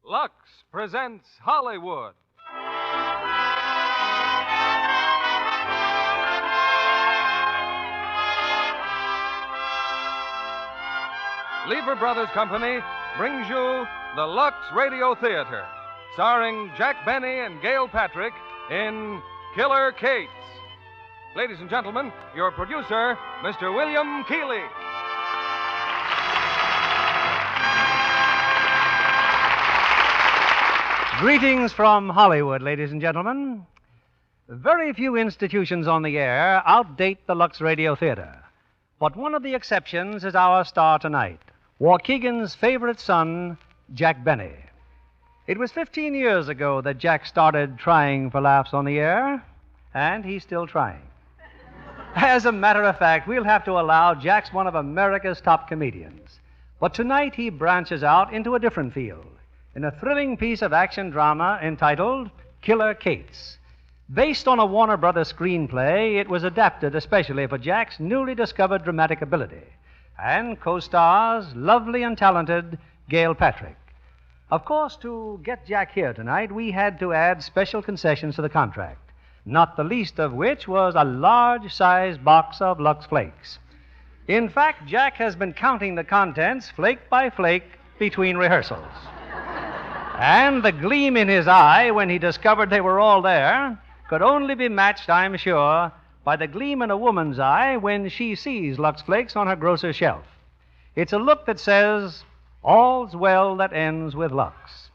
Lux presents Hollywood. Lever Brothers Company brings you the Lux Radio Theatre, starring Jack Benny and Gail Patrick in Killer Kates. Ladies and gentlemen, your producer, Mr. William Keeley. Greetings from Hollywood, ladies and gentlemen. Very few institutions on the air outdate the Lux Radio Theatre. But one of the exceptions is our star tonight, Waukegan's favorite son, Jack Benny. It was 15 years ago that Jack started trying for laughs on the air, and he's still trying. As a matter of fact, we'll have to allow Jack's one of America's top comedians. But tonight he branches out into a different field, in a thrilling piece of action drama entitled Killer Kates. Based on a Warner Brothers screenplay, it was adapted especially for Jack's newly discovered dramatic ability, and co-stars lovely and talented Gail Patrick. Of course, to get Jack here tonight, we had to add special concessions to the contract, not the least of which was a large-sized box of Lux Flakes. In fact, Jack has been counting the contents flake by flake between rehearsals. And the gleam in his eye when he discovered they were all there could only be matched, I'm sure, by the gleam in a woman's eye when she sees Lux Flakes on her grocer's shelf. It's a look that says, all's well that ends with Lux.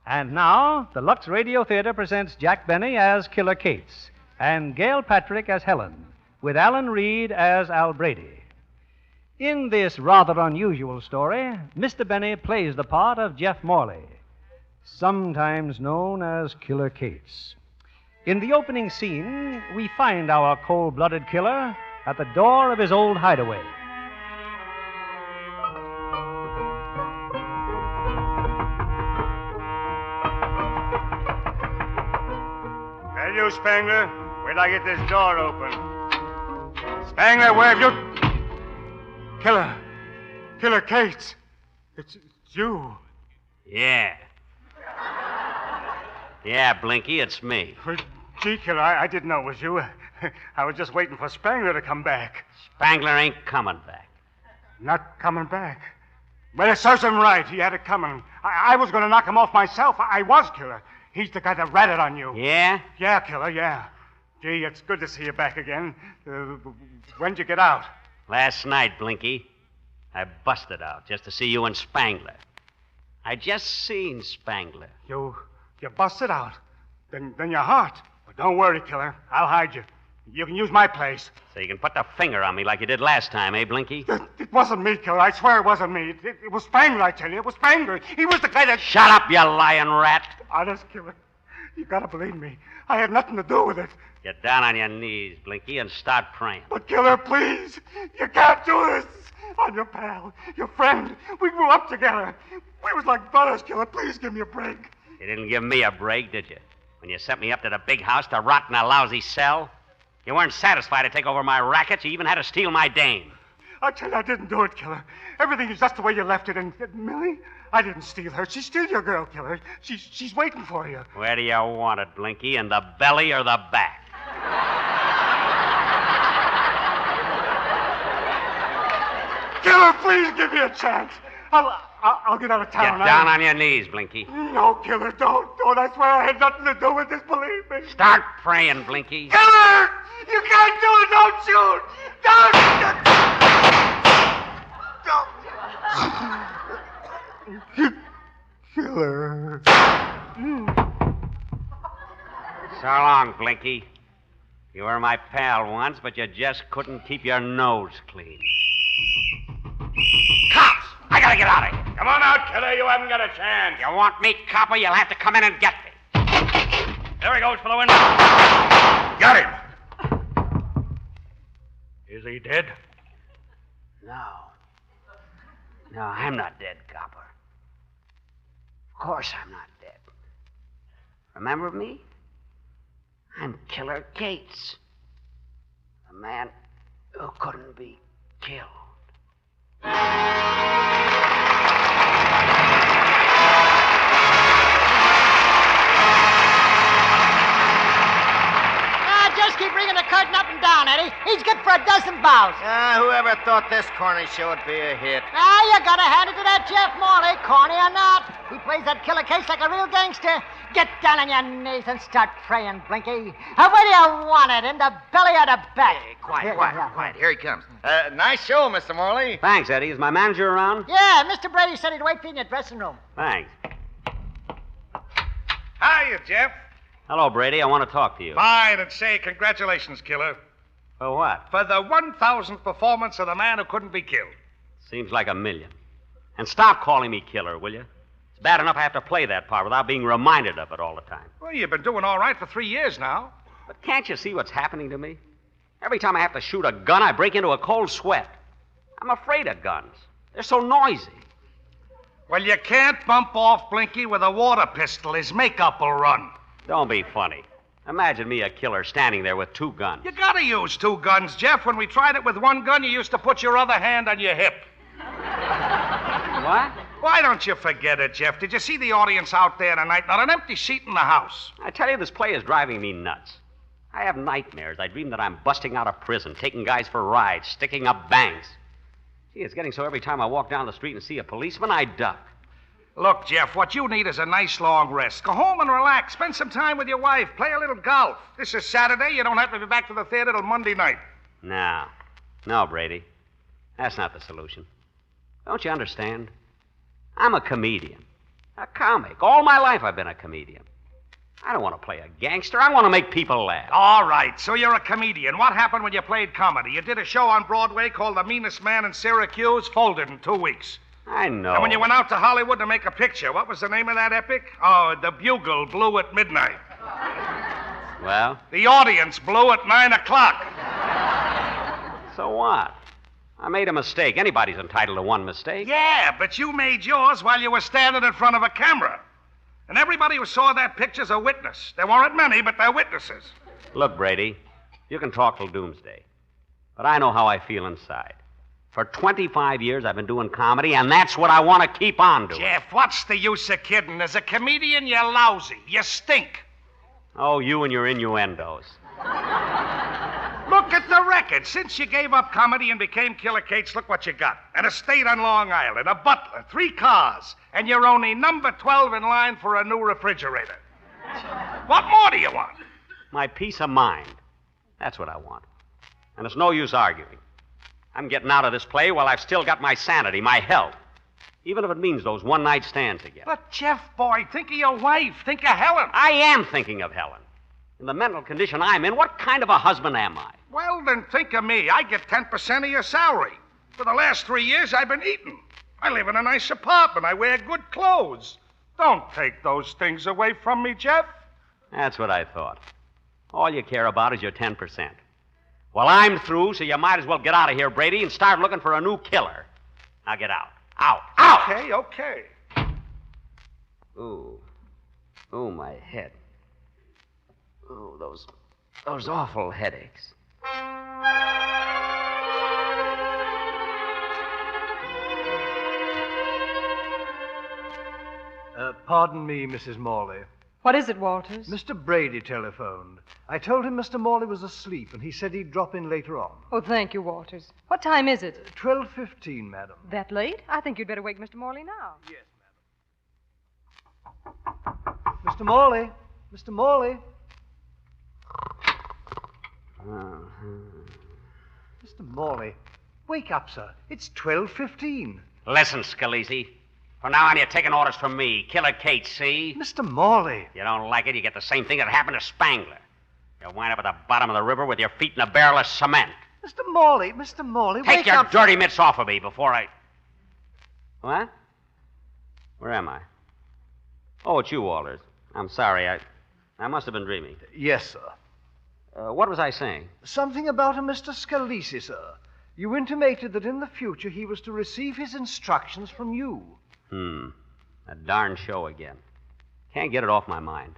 And now, the Lux Radio Theatre presents Jack Benny as Killer Kates and Gail Patrick as Helen, with Alan Reed as Al Brady. In this rather unusual story, Mr. Benny plays the part of Jeff Morley, sometimes known as Killer Kates. In the opening scene, we find our cold-blooded killer at the door of his old hideaway. Hey, you, Spangler. Wait till I get this door open. Spangler, where have you... Killer Kates. It's you. Yeah. Yeah, Blinky, it's me. Well, gee, Killer, I didn't know it was you. I was just waiting for Spangler to come back. Spangler ain't coming back. Not coming back? Well, it serves him right. He had it coming. I was going to knock him off myself. I was, Killer. He's the guy that ratted on you. Yeah? Yeah, Killer, yeah. Gee, it's good to see you back again. When'd you get out? Last night, Blinky. I busted out just to see you and Spangler. I just seen Spangler. You busted out. Then you're hot. But don't worry, Killer. I'll hide you. You can use my place. So you can put the finger on me like you did last time, eh, Blinky? It wasn't me, Killer. I swear it wasn't me. It was Spangler, I tell you. It was Spangler. He was the guy that... Shut up, you lying rat. Honest, Killer. You gotta believe me. I had nothing to do with it. Get down on your knees, Blinky, and start praying. But, Killer, please. You can't do this. I'm your pal, your friend. We grew up together. We was like brothers, Killer. Please give me a break. You didn't give me a break, did you? When you sent me up to the big house to rot in a lousy cell? You weren't satisfied to take over my racket. You even had to steal my dame. I tell you, I didn't do it, Killer. Everything is just the way you left it. And Millie, I didn't steal her. She's still your girl, Killer. She's waiting for you. Where do you want it, Blinky? In the belly or the back? Killer, please give me a chance. I'll get out of town. Get down on your knees, Blinky. No, Killer, don't. I swear I had nothing to do with this, believe me. Start praying, Blinky. Killer! You can't do it! Don't shoot! Don't! Killer. So long, Blinky. You were my pal once, but you just couldn't keep your nose clean. Cops! I gotta get out of here. Come on out, Killer. You haven't got a chance. You want me, copper? You'll have to come in and get me. There he goes for the window. Got him. Is he dead? No, I'm not dead, copper. Of course I'm not dead. Remember me? I'm Killer Kates. The man who couldn't be killed. he's good for a dozen bows. Whoever thought this corny show would be a hit? You gotta hand it to that Jeff Morley, corny or not. He plays that killer case like a real gangster. Get down on your knees and start praying, Blinky. Where do you want it? In the belly or the back? Hey, quiet. Here he comes. Nice show, Mr. Morley. Thanks, Eddie. Is my manager around? Yeah, Mr. Brady said he'd wait for you in your dressing room. Thanks. Hiya, Jeff. Hello, Brady. I want to talk to you. Fine, and say congratulations, killer. For what? For the 1,000th performance of The Man Who Couldn't Be Killed. Seems like a million. And stop calling me killer, will you? It's bad enough I have to play that part without being reminded of it all the time. Well, you've been doing all right for 3 years now. But can't you see what's happening to me? Every time I have to shoot a gun, I break into a cold sweat. I'm afraid of guns. They're so noisy. Well, you can't bump off Blinky with a water pistol. His makeup will run. Don't be funny. Imagine me, a killer, standing there with 2 guns. You gotta use 2 guns, Jeff. When we tried it with 1 gun, you used to put your other hand on your hip. What? Why don't you forget it, Jeff? Did you see the audience out there tonight? Not an empty seat in the house. I tell you, this play is driving me nuts. I have nightmares. I dream that I'm busting out of prison, taking guys for rides, sticking up banks. Gee, it's getting so every time I walk down the street and see a policeman, I duck. Look, Jeff, what you need is a nice long rest. Go home and relax. Spend some time with your wife. Play a little golf. This is Saturday. You don't have to be back to the theater till Monday night. No, Brady. That's not the solution. Don't you understand? I'm a comedian. A comic. All my life I've been a comedian. I don't want to play a gangster. I want to make people laugh. All right, so you're a comedian. What happened when you played comedy? You did a show on Broadway called The Meanest Man in Syracuse, folded in 2 weeks. I know. And when you went out to Hollywood to make a picture, what was the name of that epic? Oh, The Bugle Blew at Midnight. Well? The audience blew at 9 o'clock. So what? I made a mistake. Anybody's entitled to one mistake. Yeah, but you made yours while you were standing in front of a camera. And everybody who saw that picture's a witness. There weren't many, but they're witnesses. Look, Brady, you can talk till doomsday. But I know how I feel inside. For 25 years, I've been doing comedy, and that's what I want to keep on doing. Jeff, what's the use of kidding? As a comedian, you're lousy. You stink. Oh, you and your innuendos. Look at the record. Since you gave up comedy and became Killer Cates, look what you got. An estate on Long Island, a butler, 3 cars, and you're only number 12 in line for a new refrigerator. What more do you want? My peace of mind. That's what I want. And it's no use arguing. I'm getting out of this play while I've still got my sanity, my health. Even if it means those one-night stands again. But, Jeff, boy, think of your wife. Think of Helen. I am thinking of Helen. In the mental condition I'm in, what kind of a husband am I? Well, then think of me. I get 10% of your salary. For the last 3 years, I've been eating. I live in a nice apartment. I wear good clothes. Don't take those things away from me, Jeff. That's what I thought. All you care about is your 10%. Well, I'm through, so you might as well get out of here, Brady, and start looking for a new killer. Now get out. Out. Out! Okay. Ooh, my head. Ooh, those awful headaches. Pardon me, Mrs. Morley. What is it, Walters? Mr. Brady telephoned. I told him Mr. Morley was asleep, and he said he'd drop in later on. Oh, thank you, Walters. What time is it? 12:15, madam. That late? I think you'd better wake Mr. Morley now. Yes, madam. Mr. Morley! Mr. Morley! Mr. Morley, wake up, sir. It's 12:15. Listen, Scalise. From now on, you're taking orders from me, Killer Kate, see? Mr. Morley. You don't like it, you get the same thing that happened to Spangler. You wind up at the bottom of the river with your feet in a barrel of cement. Mr. Morley, wake Take your up. dirty mitts off of me before I... What? Where am I? Oh, it's you, Walters. I'm sorry, I must have been dreaming. Yes, sir. What was I saying? Something about a Mr. Scalise, sir. You intimated that in the future he was to receive his instructions from you. A darn show again. Can't get it off my mind.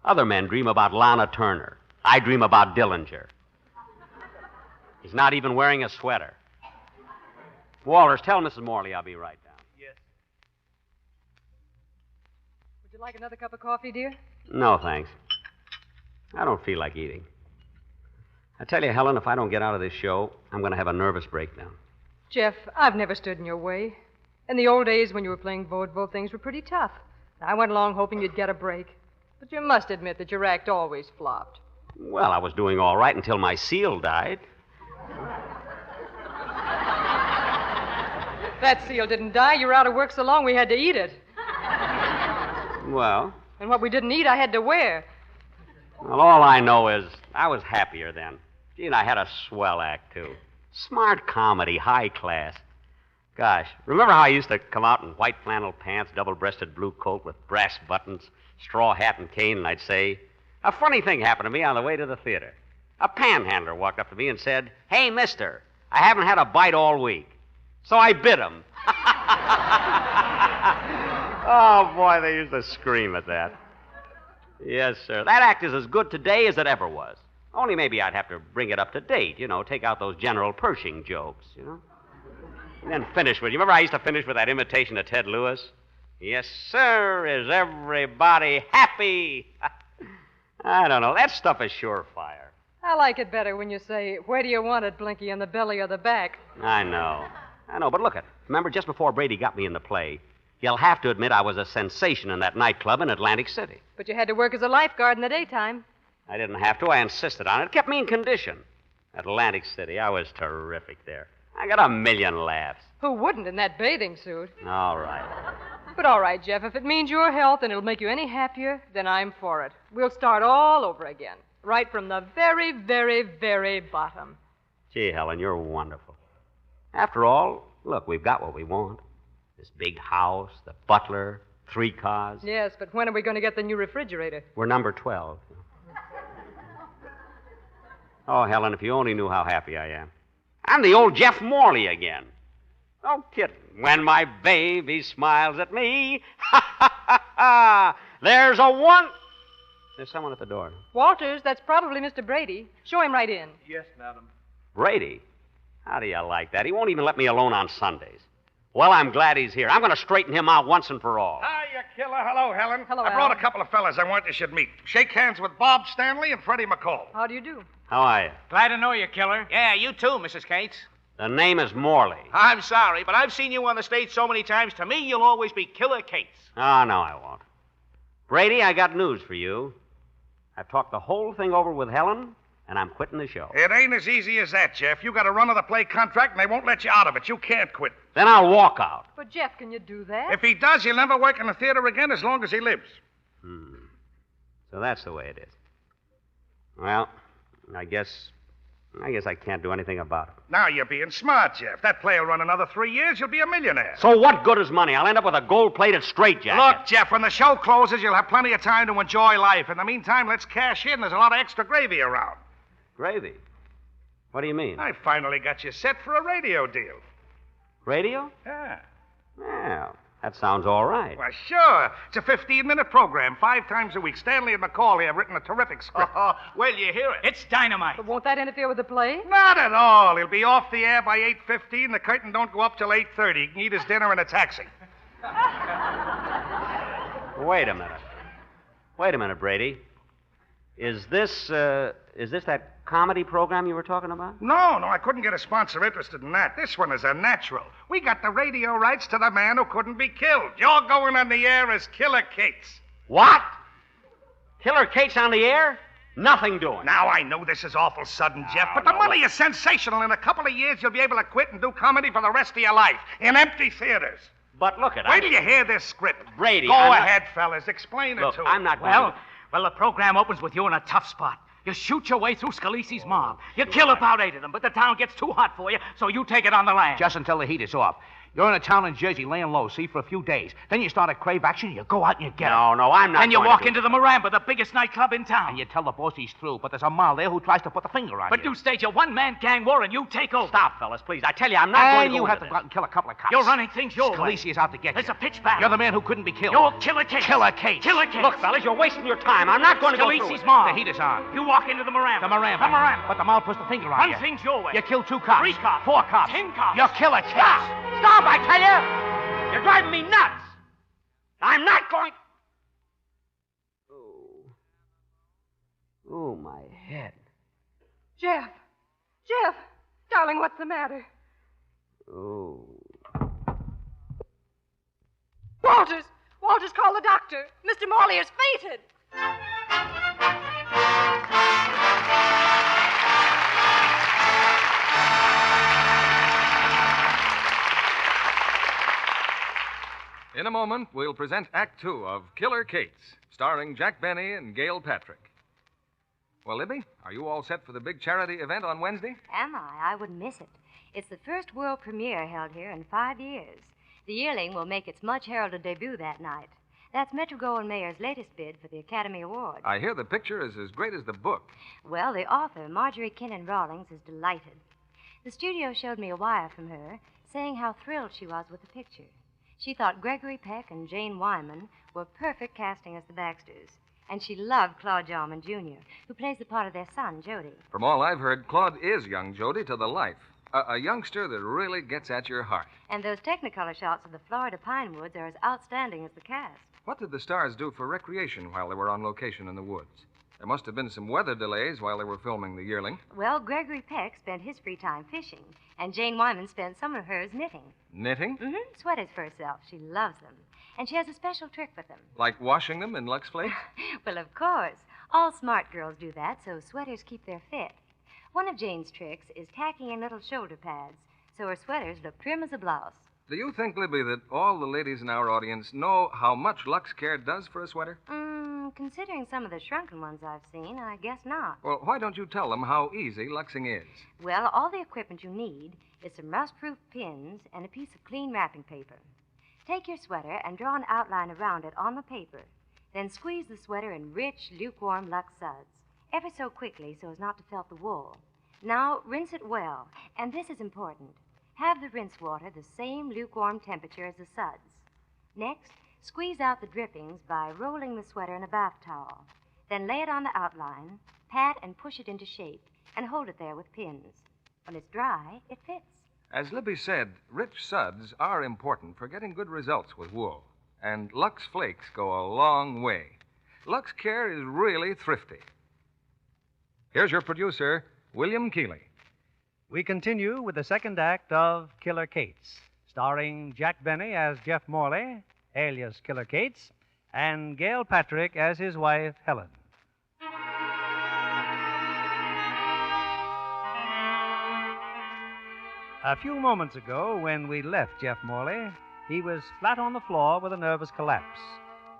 Other men dream about Lana Turner. I dream about Dillinger. He's not even wearing a sweater. Walters, tell Mrs. Morley I'll be right down. Yes. Would you like another cup of coffee, dear? No, thanks. I don't feel like eating. I tell you, Helen, if I don't get out of this show, I'm going to have a nervous breakdown. Jeff, I've never stood in your way. In the old days when you were playing vaudeville, things were pretty tough. I went along hoping you'd get a break. But you must admit that your act always flopped. Well, I was doing all right until my seal died. That seal didn't die. You were out of work so long we had to eat it. Well? And what we didn't eat, I had to wear. Well, all I know is I was happier then. Gee, and I had a swell act, too. Smart comedy, high class. Gosh, remember how I used to come out in white flannel pants, double-breasted blue coat with brass buttons, straw hat and cane, and I'd say, a funny thing happened to me on the way to the theater. A panhandler walked up to me and said, "Hey, mister, I haven't had a bite all week." So I bit him. Oh, boy, they used to scream at that. Yes, sir. That act is as good today as it ever was. Only maybe I'd have to bring it up to date, take out those General Pershing jokes, And then finish with, you remember I used to finish with that imitation of Ted Lewis? Yes, sir, is everybody happy? I don't know. That stuff is surefire. I like it better when you say, "Where do you want it, Blinky, in the belly or the back?" I know. But look remember just before Brady got me in the play, you'll have to admit I was a sensation in that nightclub in Atlantic City. But you had to work as a lifeguard in the daytime. I didn't have to. I insisted on it. It kept me in condition. Atlantic City, I was terrific there. I got a million laughs. Who wouldn't in that bathing suit? All right. But all right, Jeff, if it means your health and it'll make you any happier, then I'm for it. We'll start all over again, right from the very, very, very bottom. Gee, Helen, you're wonderful. After all, look, we've got what we want. This big house, the butler, 3 cars. Yes, but when are we going to get the new refrigerator? We're number 12. Oh, Helen, if you only knew how happy I am. I'm the old Jeff Morley again. Oh, kitten, when my baby smiles at me, ha, ha, ha, ha, there's someone at the door. Walters, that's probably Mr. Brady. Show him right in. Yes, madam. Brady? How do you like that? He won't even let me alone on Sundays. Well, I'm glad he's here. I'm going to straighten him out once and for all. Hiya, killer. Hello, Helen. Hello, I brought Al. a couple of fellas I wanted you should meet. Shake hands with Bob Stanley and Freddie McCall. How do you do? How are you? Glad to know you, killer. Yeah, you too, Mrs. Cates. The name is Morley. I'm sorry, but I've seen you on the stage so many times. To me, you'll always be Killer Cates. Oh, no, I won't. Brady, I got news for you. I've talked the whole thing over with Helen, and I'm quitting the show. It ain't as easy as that, Jeff. You got a run of the play contract, and they won't let you out of it. You can't quit. Then I'll walk out. But, Jeff, can you do that? If he does, he'll never work in the theater again as long as he lives. So that's the way it is. Well, I guess I can't do anything about it. Now you're being smart, Jeff. That play will run another 3 years. You'll be a millionaire. So what good is money? I'll end up with a gold-plated straitjacket. Look, Jeff, when the show closes, you'll have plenty of time to enjoy life. In the meantime, let's cash in. There's a lot of extra gravy around. Gravy? What do you mean? I finally got you set for a radio deal. Radio? Yeah. Well, that sounds all right. Well, sure. It's a 15-minute program, 5 times a week. Stanley and McCall here have written a terrific script. Well, you hear it. It's dynamite. But won't that interfere with the play? Not at all. He'll be off the air by 8:15. The curtain don't go up till 8:30. He can eat his dinner in a taxi. Wait a minute, Brady. Is this that comedy program you were talking about? No, I couldn't get a sponsor interested in that. This one is a natural. We got the radio rights to the man who couldn't be killed. You're going on the air as Killer Cates. What? Killer Cates on the air? Nothing doing. Now, I know this is awful sudden, Jeff, but the money is sensational. In a couple of years, you'll be able to quit and do comedy for the rest of your life in empty theaters. But look at Wait till you hear this script. Brady, Go I'm not- ahead, fellas. Explain it Look, to him. I'm not going to... Well, the program opens with you in a tough spot. You shoot your way through Scalise's mob. You kill about 8 of them, but the town gets too hot for you, so you take it on the land. Just until the heat is off. You're in a town in Jersey laying low, see, for a few days. Then you start to crave action, you go out and you get it. No, I'm not Then you going walk to do into the Miramba, the biggest nightclub in town. And you tell the boss he's through, but there's a mall there who tries to put the finger on But you. you stage a one-man gang war and you take over. Stop, fellas, please. I tell you, I'm not going to And go you have to into go out and kill a couple of cops. You're running things your way. Scalise is out to get There's you. a pitch battle. You're the man who couldn't be killed. You're Killer Cates. Killer Cates. Killer Cates. Look, fellas, you're wasting your time. I'm not going to go through Scalise's it. mob. The heat is on. You walk into the Miramba. The Miramba. The Miramba. But the mall puts the finger on Run you. things your way. You kill 2 cops. 3 cops. 4 cops. 10 cops. You're Killer Cates. Stop, I tell you! You're driving me nuts! I'm not going... Oh, my head. Jeff! Jeff! Darling, what's the matter? Oh. Walters! Walters, call the doctor. Mr. Morley has fainted. In a moment, we'll present Act Two of Killer Kates, starring Jack Benny and Gail Patrick. Well, Libby, are you all set for the big charity event on Wednesday? Am I? I wouldn't miss it. It's the first world premiere held here in 5 years. The Yearling will make its much-heralded debut that night. That's Metro-Goldwyn-Mayer's latest bid for the Academy Award. I hear the picture is as great as the book. Well, the author, Marjorie Kinnan Rawlings, is delighted. The studio showed me a wire from her saying how thrilled she was with the picture. She thought Gregory Peck and Jane Wyman were perfect casting as the Baxters. And she loved Claude Jarman, Jr., who plays the part of their son, Jody. From all I've heard, Claude is young Jody to the life. A youngster that really gets at your heart. And those Technicolor shots of the Florida pine woods are as outstanding as the cast. What did the stars do for recreation while they were on location in the woods? There must have been some weather delays while they were filming The Yearling. Well, Gregory Peck spent his free time fishing, and Jane Wyman spent some of hers knitting. Knitting? Mm-hmm. Sweaters for herself. She loves them. And she has a special trick with them. Like washing them in Lux Flakes? Well, of course. All smart girls do that, so sweaters keep their fit. One of Jane's tricks is tacking in little shoulder pads, so her sweaters look trim as a blouse. Do you think, Libby, that all the ladies in our audience know how much Lux Care does for a sweater? Considering some of the shrunken ones I've seen, I guess not. Well, why don't you tell them how easy luxing is? Well, all the equipment you need is some rust-proof pins and a piece of clean wrapping paper. Take your sweater and draw an outline around it on the paper. Then squeeze the sweater in rich, lukewarm Lux suds, ever so quickly so as not to felt the wool. Now, rinse it well, and this is important. Have the rinse water the same lukewarm temperature as the suds. Next, squeeze out the drippings by rolling the sweater in a bath towel. Then lay it on the outline, pat and push it into shape, and hold it there with pins. When it's dry, it fits. As Libby said, rich suds are important for getting good results with wool. And Lux Flakes go a long way. Lux Care is really thrifty. Here's your producer, William Keeley. We continue with the second act of Killer Kates, starring Jack Benny as Jeff Morley, alias Killer Kates, and Gail Patrick as his wife, Helen. A few moments ago, when we left Jeff Morley, he was flat on the floor with a nervous collapse.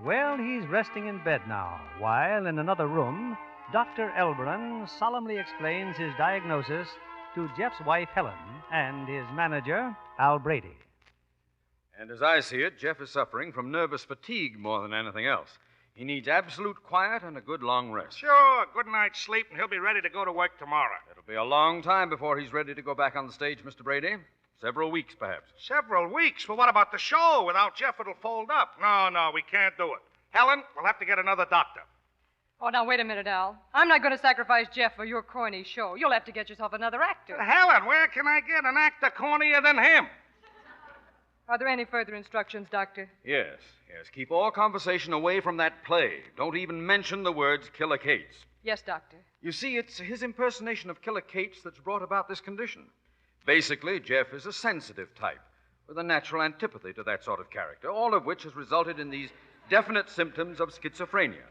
Well, he's resting in bed now, while in another room, Dr. Elberon solemnly explains his diagnosis to Jeff's wife, Helen, and his manager, Al Brady. And as I see it, Jeff is suffering from nervous fatigue more than anything else. He needs absolute quiet and a good long rest. Sure, good night's sleep, and he'll be ready to go to work tomorrow. It'll be a long time before he's ready to go back on the stage, Mr. Brady. Several weeks, perhaps. Several weeks? Well, what about the show? Without Jeff, it'll fold up. No, we can't do it. Helen, we'll have to get another doctor. Oh, now, wait a minute, Al. I'm not going to sacrifice Jeff for your corny show. You'll have to get yourself another actor. Helen, where can I get an actor cornier than him? Are there any further instructions, Doctor? Yes. Keep all conversation away from that play. Don't even mention the words Killer Kates. Yes, Doctor. You see, it's his impersonation of Killer Kates that's brought about this condition. Basically, Jeff is a sensitive type with a natural antipathy to that sort of character, all of which has resulted in these definite symptoms of schizophrenia.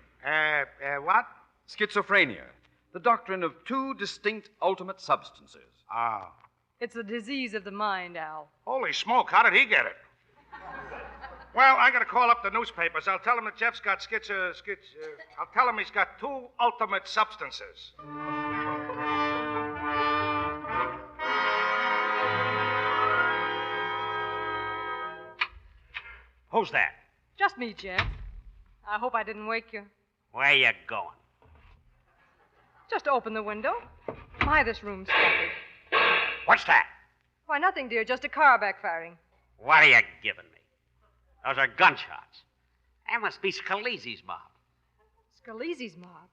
What? Schizophrenia. The doctrine of two distinct ultimate substances. Ah. It's a disease of the mind, Al. Holy smoke, how did he get it? Well, I gotta call up the newspapers. I'll tell him that Jeff's got I'll tell him he's got two ultimate substances. Who's that? Just me, Jeff. I hope I didn't wake you. Where you going? Just open the window. My, this room's stuffy. What's that? Why, nothing, dear. Just a car backfiring. What are you giving me? Those are gunshots. That must be Scalise's mob. Scalise's mob?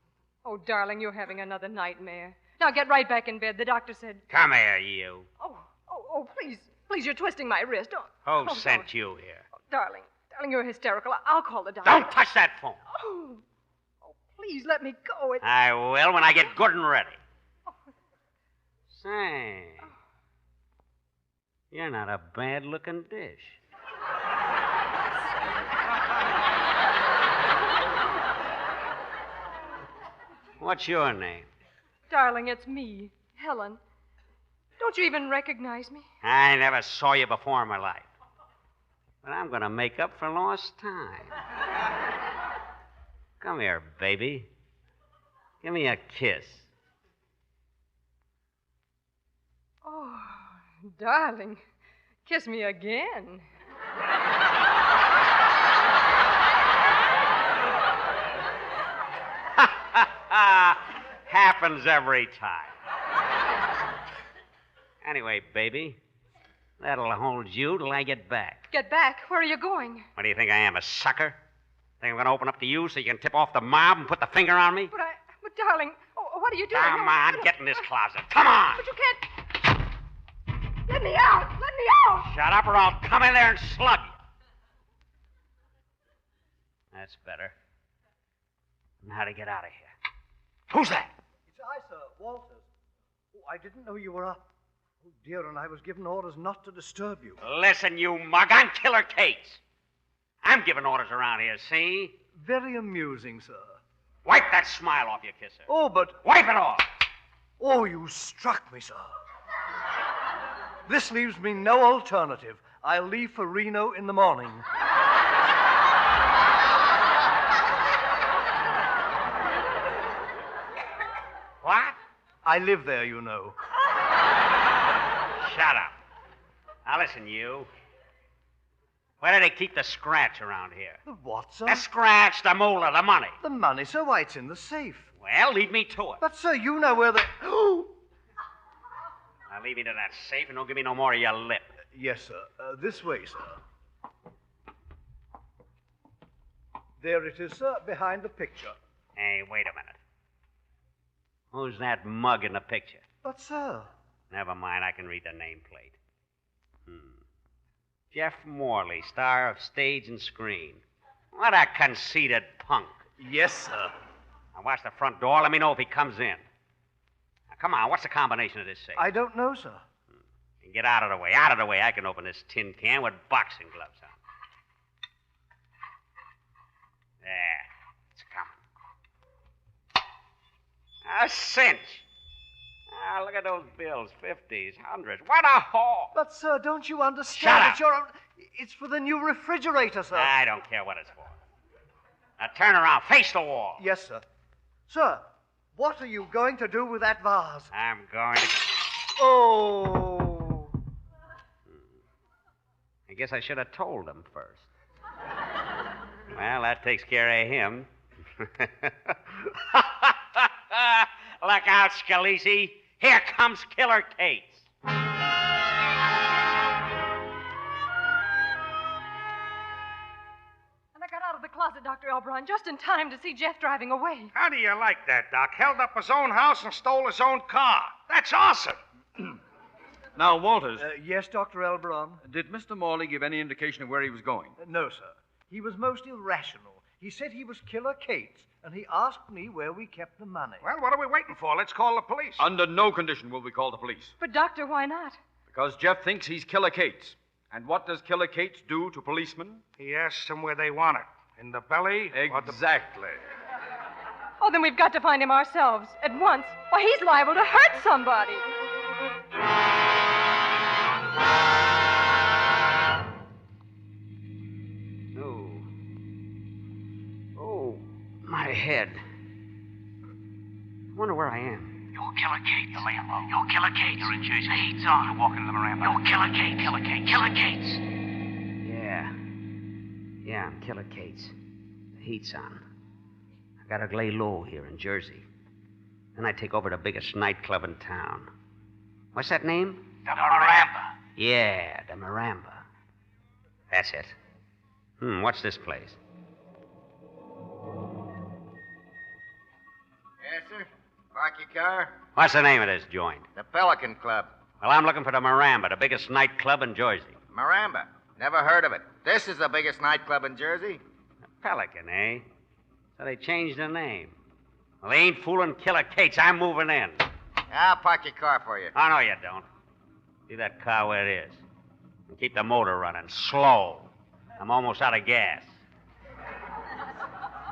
Oh, darling, you're having another nightmare. Now get right back in bed. The doctor said... Come here, you. Oh, please. Please, you're twisting my wrist. Who sent you here? Darling, you're hysterical. I'll call the doctor. Don't touch that phone. Oh, please let me go. I will when I get good and ready. Say, you're not a bad-looking dish. What's your name? Darling, it's me, Helen. Don't you even recognize me? I never saw you before in my life. But I'm going to make up for lost time. Come here, baby. Give me a kiss. Oh, darling, kiss me again. Happens every time. Anyway, baby, that'll hold you till I get back. Get back? Where are you going? What do you think I am, a sucker? Think I'm going to open up to you so you can tip off the mob and put the finger on me? But darling, what are you doing? Come on, get in this closet. Come on! But you can't. Let me out! Let me out! Shut up or I'll come in there and slug you. That's better. Now how to get out of here. Who's that? It's I, sir, Walters. Oh, I didn't know you were up. Oh, dear, and I was given orders not to disturb you. Listen, you mug, I'm Killer Cates. I'm giving orders around here, see? Very amusing, sir. Wipe that smile off your kisser. Oh, but... Wipe it off! Oh, you struck me, sir. This leaves me no alternative. I'll leave for Reno in the morning. What? I live there, you know. Shut up. Now listen, you. Where do they keep the scratch around here? The what, sir? The scratch, the moolah, the money. The money, sir? Why, it's in the safe. Well, lead me to it. But, sir, you know where the... Now lead me to that safe and don't give me no more of your lip. Yes, sir. This way, sir. There it is, sir, behind the picture. Hey, wait a minute. Who's that mug in the picture? But, sir... Never mind, I can read the nameplate. Jeff Morley, star of stage and screen. What a conceited punk. Yes, sir. Now watch the front door. Let me know if he comes in. Now, come on, what's the combination of this safe? I don't know, sir. And get out of the way. Out of the way. I can open this tin can with boxing gloves on. There. It's coming. A cinch. Ah, look at those bills. 50s, 100s. What a haul. But, sir, don't you understand? Shut up. It's for the new refrigerator, sir. I don't care what it's for. Now turn around. Face the wall. Yes, sir. Sir, what are you going to do with that vase? I'm going to... Oh. I guess I should have told him first. Well, that takes care of him. Look out, Scalisi. Here comes Killer Cates. And I got out of the closet, Dr. Elbron, just in time to see Jeff driving away. How do you like that, Doc? Held up his own house and stole his own car. That's awesome. Now, Walters, Yes, Dr. Elbron? did Mr. Morley give any indication of where he was going? No, sir. He was most irrational. He said he was Killer Cates, and he asked me where we kept the money. Well, what are we waiting for? Let's call the police. Under no condition will we call the police. But, Doctor, why not? Because Jeff thinks he's Killer Cates. And what does Killer Cates do to policemen? He asks them where they want it. In the belly? Exactly. Oh, then we've got to find him ourselves at once. Why, he's liable to hurt somebody. My head. I wonder where I am. You're Killer Cates. The laying low. You're Killer Cates. You're in Jersey. The heat's on. You're walking to the Miranda. You're Killer Cates. Killer Cates. Killer Cates. Yeah, I'm Killer Cates. The heat's on. I gotta lay low here in Jersey. Then I take over the biggest nightclub in town. What's that name? The Miranda. Yeah, the Miranda. That's it. What's this place? Yes, sir. Park your car. What's the name of this joint? The Pelican Club. Well, I'm looking for the Miranda, the biggest nightclub in Jersey. Miranda. Never heard of it. This is the biggest nightclub in Jersey. The Pelican, eh? So they changed the name. Well, they ain't fooling Killer Cates. I'm moving in. I'll park your car for you. Oh, no, you don't. Leave that car where it is. And keep the motor running. Slow. I'm almost out of gas.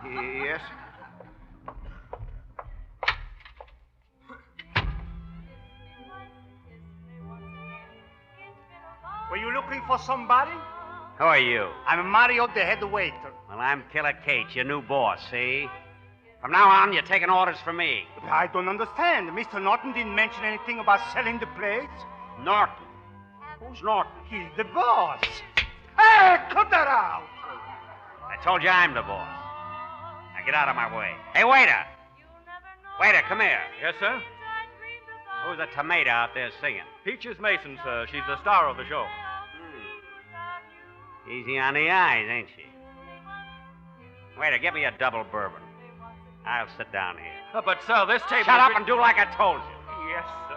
Yes? Were you looking for somebody? Who are you? I'm Mario, the head waiter. Well, I'm Killer Kate, your new boss, see? From now on, you're taking orders from me. But I don't understand. Mr. Norton didn't mention anything about selling the place. Norton? Who's Norton? He's the boss. Hey, cut that out! I told you I'm the boss. Now get out of my way. Hey, waiter! Waiter, come here. Yes, sir? Who's the tomato out there singing? Peaches Mason, sir. She's the star of the show. Easy on the eyes, ain't she? Waiter, get me a double bourbon. I'll sit down here. But, sir, this table... Shut up and do like I told you. Yes, sir.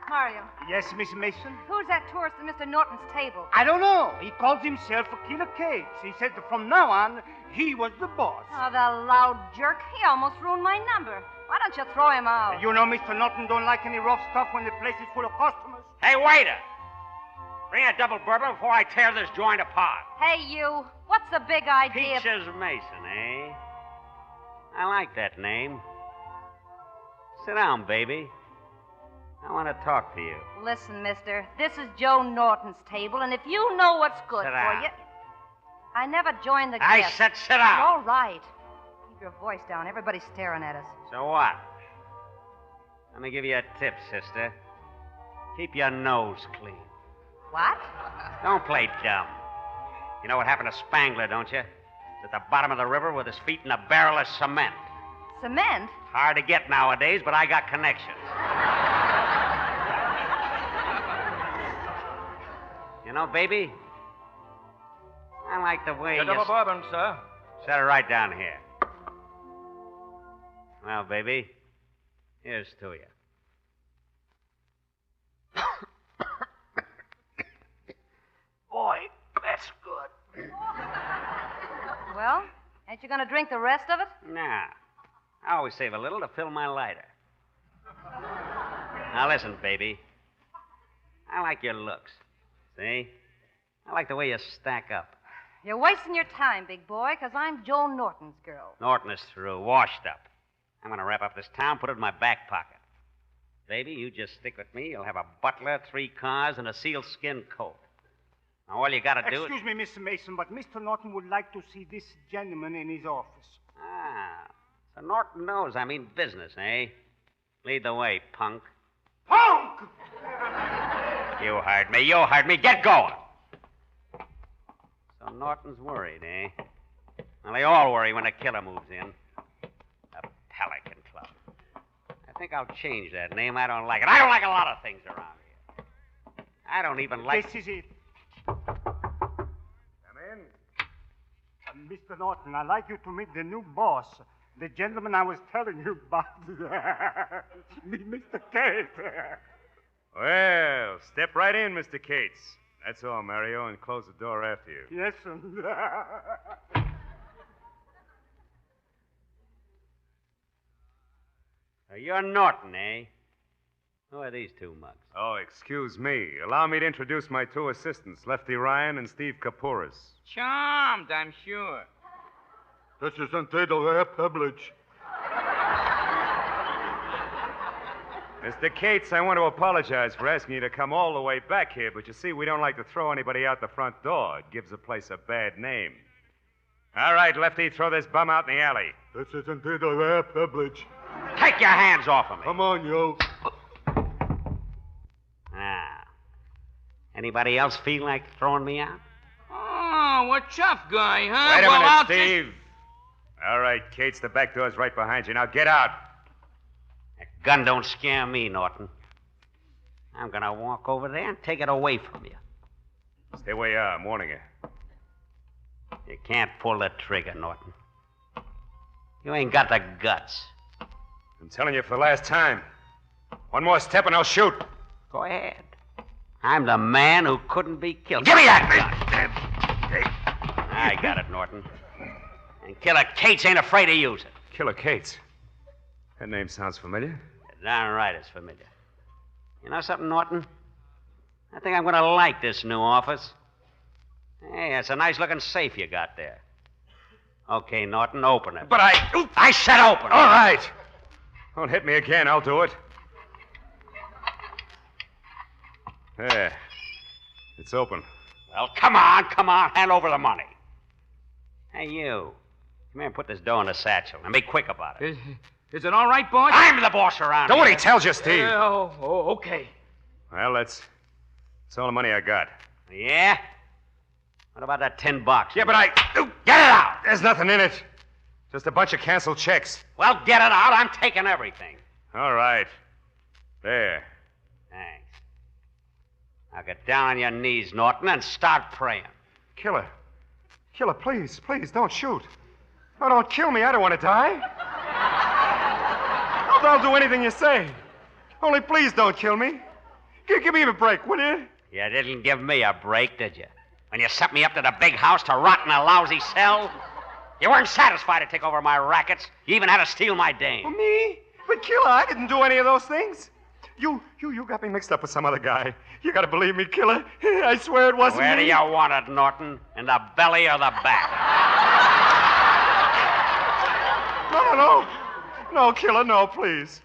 Mario, Yes, Miss Mason? who's that tourist at Mr. Norton's table? I don't know. He calls himself Killer Kate. He said that from now on, he was the boss. Oh, the loud jerk. He almost ruined my number. Why don't you throw him out? You know Mr. Norton don't like any rough stuff when the place is full of customers. Hey, waiter! Bring a double bourbon before I tear this joint apart. Hey, you. What's the big idea? Peaches Mason, eh? I like that name. Sit down, baby. I want to talk to you. Listen, mister. This is Joe Norton's table, and if you know what's good Sit for down. you... I never joined the I guests. said sit down. All right. Keep your voice down. Everybody's staring at us. So what? Let me give you a tip, sister. Keep your nose clean. What? Don't play dumb. You know what happened to Spangler, don't you? He's at the bottom of the river with his feet in a barrel of cement. Cement? Hard to get nowadays, but I got connections. You know, baby, I like the way A double bourbon, sir. Set it right down here. Well, baby, here's to you. Boy, that's good. Well, ain't you going to drink the rest of it? Nah. I always save a little to fill my lighter. Now, listen, baby. I like your looks. See? I like the way you stack up. You're wasting your time, big boy, because I'm Joe Norton's girl. Norton is through, washed up. I'm going to wrap up this town, put it in my back pocket. Baby, you just stick with me. You'll have a butler, 3 cars, and a sealskin coat. Now, all you got to do is... Excuse me, Mr. Mason, but Mr. Norton would like to see this gentleman in his office. Ah, so Norton knows I mean business, eh? Lead the way, punk. Punk! You heard me. You heard me. Get going. So Norton's worried, eh? Well, they all worry when a killer moves in. The Pelican Club. I think I'll change that name. I don't like it. I don't like a lot of things around here. I don't even like... This is it. Come in. Mr. Norton, I'd like you to meet the new boss. The gentleman I was telling you about. Mr. Kate. Well, step right in, Mr. Cates. That's all, Mario, and close the door after you. Yes, sir. You're Norton, eh? Who are these 2 mugs? Oh, excuse me. Allow me to introduce my 2 assistants, Lefty Ryan and Steve Kapouris. Charmed, I'm sure. This is untitled privilege. Mr. Cates, I want to apologize for asking you to come all the way back here, but you see, we don't like to throw anybody out the front door. It gives the place a bad name. All right, Lefty, throw this bum out in the alley. This is entitled privilege. Take your hands off of me. Come on, yo. Ah. Anybody else feel like throwing me out? Oh, what tough guy, huh? Wait a Well, minute, I'll Steve. All right, Cates, the back door's right behind you. Now get out. That gun don't scare me, Norton. I'm going to walk over there and take it away from you. Stay where you are. I'm warning you. You can't pull the trigger, Norton. You ain't got the guts. I'm telling you for the last time. One more step and I'll shoot. Go ahead. I'm the man who couldn't be killed. Give me that gun! I got it, Norton. And Killer Cates ain't afraid to use it. Killer Cates. That name sounds familiar. You're darn right it's familiar. You know something, Norton? I think I'm going to like this new office. Hey, it's a nice-looking safe you got there. Okay, Norton, open it. But I said open it. All right. Don't hit me again. I'll do it. There. It's open. Well, come on. Hand over the money. Hey, you. Come here and put this dough in the satchel. And be quick about it. Is it all right, boss? I'm the boss around Do here. what he tells you, Steve. Okay. Well, that's all the money I got. Yeah? What about that $10? Yeah, but Get it out! There's nothing in it. Just a bunch of canceled checks. Well, get it out. I'm taking everything. All right. There. Thanks. Now get down on your knees, Norton, and start praying. Killer, please, don't shoot. Oh, don't kill me. I don't want to die. I'll do anything you say. Only please don't kill me. Give me a break, will you? You didn't give me a break, did you? When you sent me up to the big house to rot in a lousy cell? You weren't satisfied to take over my rackets. You even had to steal my dame. Well, me? But, Killer, I didn't do any of those things. You got me mixed up with some other guy. You gotta believe me, Killer. I swear it wasn't Where me. do you want it, Norton? In the belly or the back? No, Killer, no, please.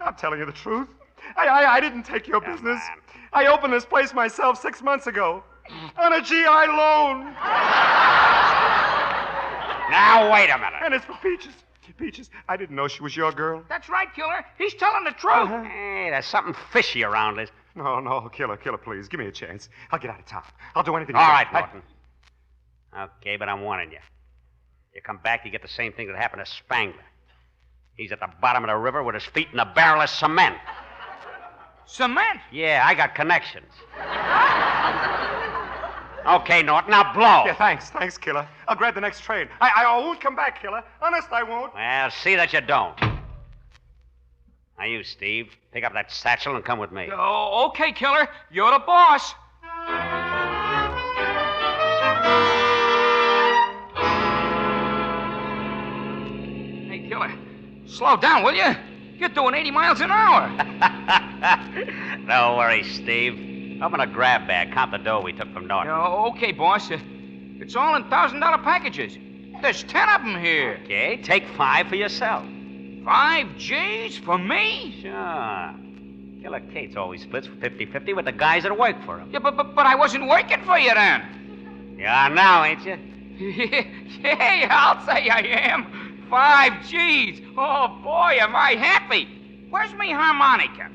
I'm telling you the truth. I didn't take your business. On. I opened this place myself 6 months ago. On a GI loan. Now, wait a minute. And it's for Peaches. Peaches, I didn't know she was your girl. That's right, Killer. He's telling the truth. Hey, there's something fishy around this. No, Killer, please. Give me a chance. I'll get out of town. I'll do anything. All right, Norton. Okay, but I'm warning you. You come back, you get the same thing that happened to Spangler. He's at the bottom of the river with his feet in a barrel of cement. Cement? Yeah, I got connections. Okay, Norton, now blow. Yeah, thanks, Killer. I'll grab the next train. I won't come back, Killer. Honest, I won't. Well, see that you don't. Now, you, Steve, pick up that satchel and come with me. Okay, Killer. You're the boss. Hey, Killer, slow down, will you? You're doing 80 miles an hour. Don't worry, Steve. Open a grab bag. Count the dough we took from Norton. Okay, boss. It's all in $1,000 packages. There's 10 of them here. Okay, take 5 for yourself. 5 G's for me? Sure. Killer Cates always splits 50-50 with the guys that work for him. Yeah, but I wasn't working for you then. You are now, ain't you? Yeah, I'll say I am. 5 G's. Oh, boy, am I happy. Where's me harmonica?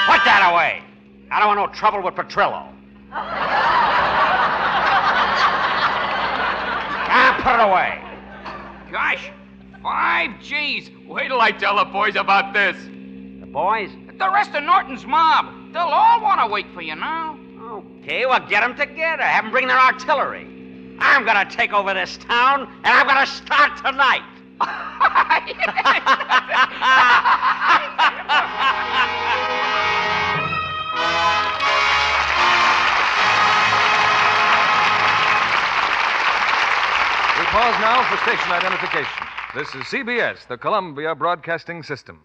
Put that away. I don't want no trouble with Petrillo. Put it away. Gosh, 5 G's. Wait till I tell the boys about this. The boys? The rest of Norton's mob. They'll all want to wait for you now. Okay, well, get them together. Have them bring their artillery. I'm going to take over this town, and I'm going to start tonight. We pause now for station identification. This is CBS, the Columbia Broadcasting System.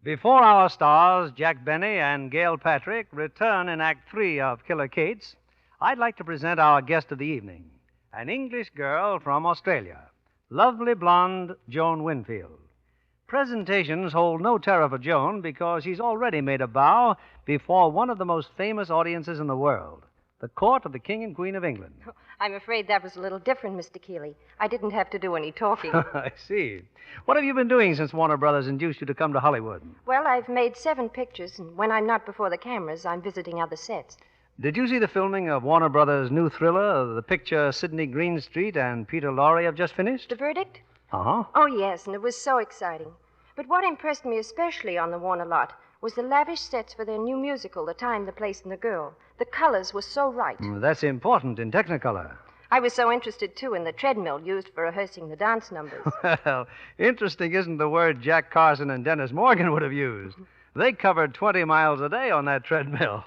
Before our stars, Jack Benny and Gail Patrick, return in Act 3 of Killer Cates, I'd like to present our guest of the evening, an English girl from Australia, lovely blonde Joan Winfield. Presentations hold no terror for Joan because she's already made a bow before one of the most famous audiences in the world, the court of the King and Queen of England. I'm afraid that was a little different, Mr. Keeley. I didn't have to do any talking. I see. What have you been doing since Warner Brothers induced you to come to Hollywood? Well, I've made 7 pictures, and when I'm not before the cameras, I'm visiting other sets. Did you see the filming of Warner Brothers' new thriller, the picture Sidney Greenstreet and Peter Lorre have just finished? The verdict? Uh-huh. Oh, yes, and it was so exciting. But what impressed me especially on the Warner lot was the lavish sets for their new musical, The Time, the Place, and the Girl. The colors were so right. That's important in Technicolor. I was so interested, too, in the treadmill used for rehearsing the dance numbers. Well, interesting isn't the word Jack Carson and Dennis Morgan would have used. They covered 20 miles a day on that treadmill.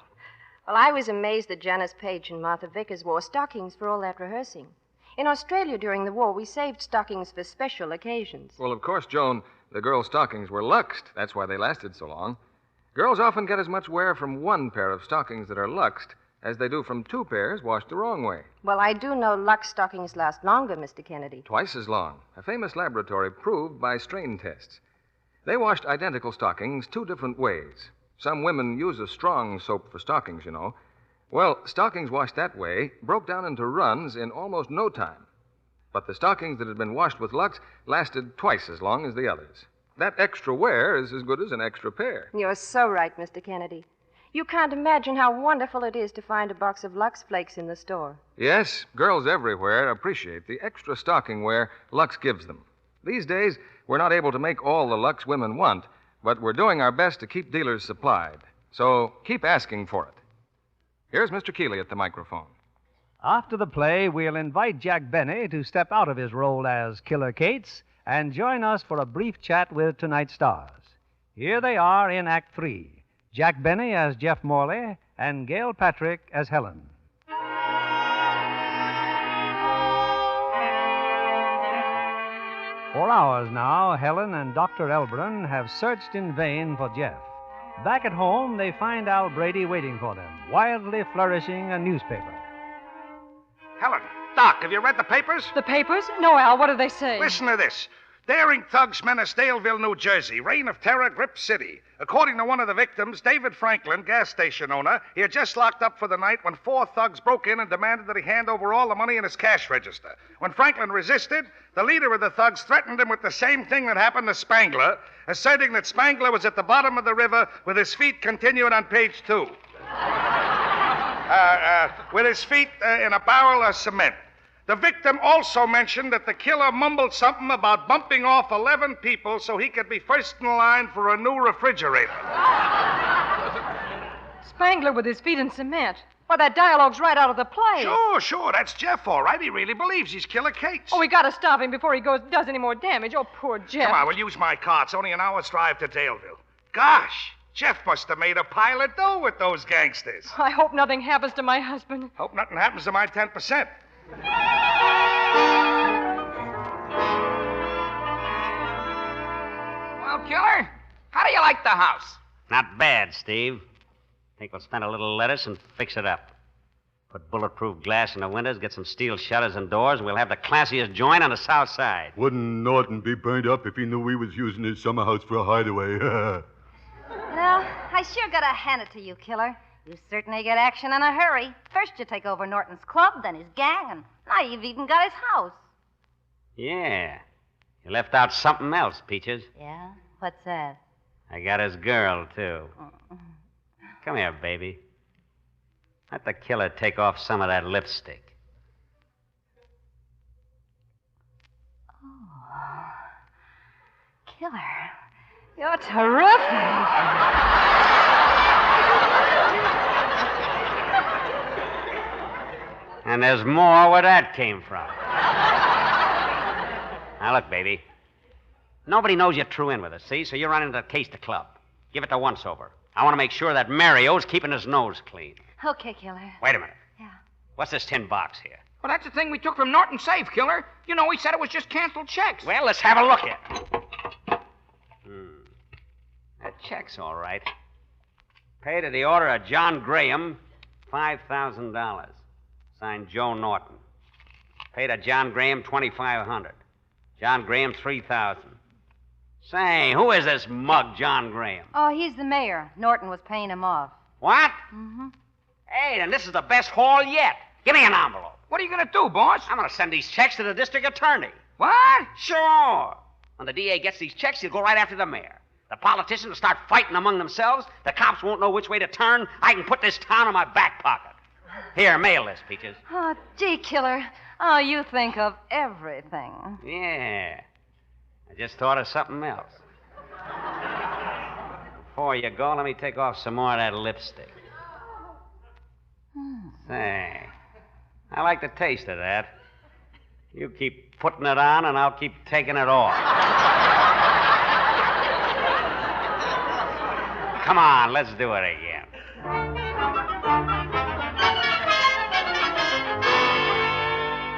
Well, I was amazed that Janice Page and Martha Vickers wore stockings for all that rehearsing. In Australia during the war, we saved stockings for special occasions. Well, of course, Joan, the girls' stockings were luxed. That's why they lasted so long. Girls often get as much wear from one pair of stockings that are luxed as they do from two pairs washed the wrong way. Well, I do know Lux stockings last longer, Mr. Kennedy. Twice as long. A famous laboratory proved by strain tests. They washed identical stockings two different ways. Some women use a strong soap for stockings, you know. Well, stockings washed that way broke down into runs in almost no time. But the stockings that had been washed with Lux lasted twice as long as the others. That extra wear is as good as an extra pair. You're so right, Mr. Kennedy. You can't imagine how wonderful it is to find a box of Lux Flakes in the store. Yes, girls everywhere appreciate the extra stocking wear Lux gives them. These days, we're not able to make all the Lux women want, but we're doing our best to keep dealers supplied. So keep asking for it. Here's Mr. Keeley at the microphone. After the play, we'll invite Jack Benny to step out of his role as Killer Cates and join us for a brief chat with tonight's stars. Here they are in Act 3. Jack Benny as Jeff Morley and Gail Patrick as Helen. For hours now, Helen and Dr. Elbron have searched in vain for Jeff. Back at home, they find Al Brady waiting for them, wildly flourishing a newspaper. Helen, Doc, have you read the papers? The papers? No, Al, what do they say? Listen to this. Daring thugs menace Daleville, New Jersey. Reign of terror grips city. According to one of the victims, David Franklin, gas station owner, he had just locked up for the night when 4 thugs broke in and demanded that he hand over all the money in his cash register. When Franklin resisted, the leader of the thugs threatened him with the same thing that happened to Spangler, asserting that Spangler was at the bottom of the river with his feet continuing on page 2. With his feet in a barrel of cement. The victim also mentioned that the killer mumbled something about bumping off 11 people so he could be first in line for a new refrigerator. Spangler with his feet in cement. Well, that dialogue's right out of the play. Sure. That's Jeff, all right. He really believes he's Killer Cates. Oh, we gotta stop him before he does any more damage. Oh, poor Jeff. Come on, we'll use my car. It's only an hour's drive to Daleville. Gosh, Jeff must have made a pile of dough with those gangsters. I hope nothing happens to my husband. Hope nothing happens to my 10%. Well, Killer, how do you like the house? Not bad, Steve. Think we'll spend a little lettuce and fix it up. Put bulletproof glass in the windows, get some steel shutters and doors, and we'll have the classiest joint on the south side. Wouldn't Norton be burned up if he knew we was using his summer house for a hideaway? Well, I sure gotta hand it to you, Killer. You certainly get action in a hurry. First you take over Norton's club, then his gang, and now you've even got his house. Yeah. You left out something else, Peaches. Yeah? What's that? I got his girl, too. Come here, baby. Let the killer take off some of that lipstick. Oh. Killer, you're terrific. And there's more where that came from. Now, look, baby. Nobody knows you're true in with us, see? So you're running the case to club. Give it the once-over. I want to make sure that Mario's keeping his nose clean. Okay, Killer. Wait a minute. Yeah. What's this tin box here? Well, that's the thing we took from Norton's safe, Killer. You know, he said it was just canceled checks. Well, let's have a look at it. That check's all right. Paid to the order of John Graham, $5,000. Signed Joe Norton. Paid to John Graham, $2,500. John Graham, $3,000. Say, who is this mug, John Graham? Oh, he's the mayor. Norton was paying him off. What? Mm-hmm. Hey, then this is the best haul yet. Give me an envelope. What are you going to do, boss? I'm going to send these checks to the district attorney. What? Sure. When the DA gets these checks, he'll go right after the mayor. The politicians will start fighting among themselves. The cops won't know which way to turn. I can put this town in my back pocket. Here, mail this, Peaches. Oh, gee, Killer. Oh, you think of everything. Yeah. I just thought of something else. Before you go, let me take off some more of that lipstick. Say, I like the taste of that. You keep putting it on, and I'll keep taking it off. Come on, let's do it again.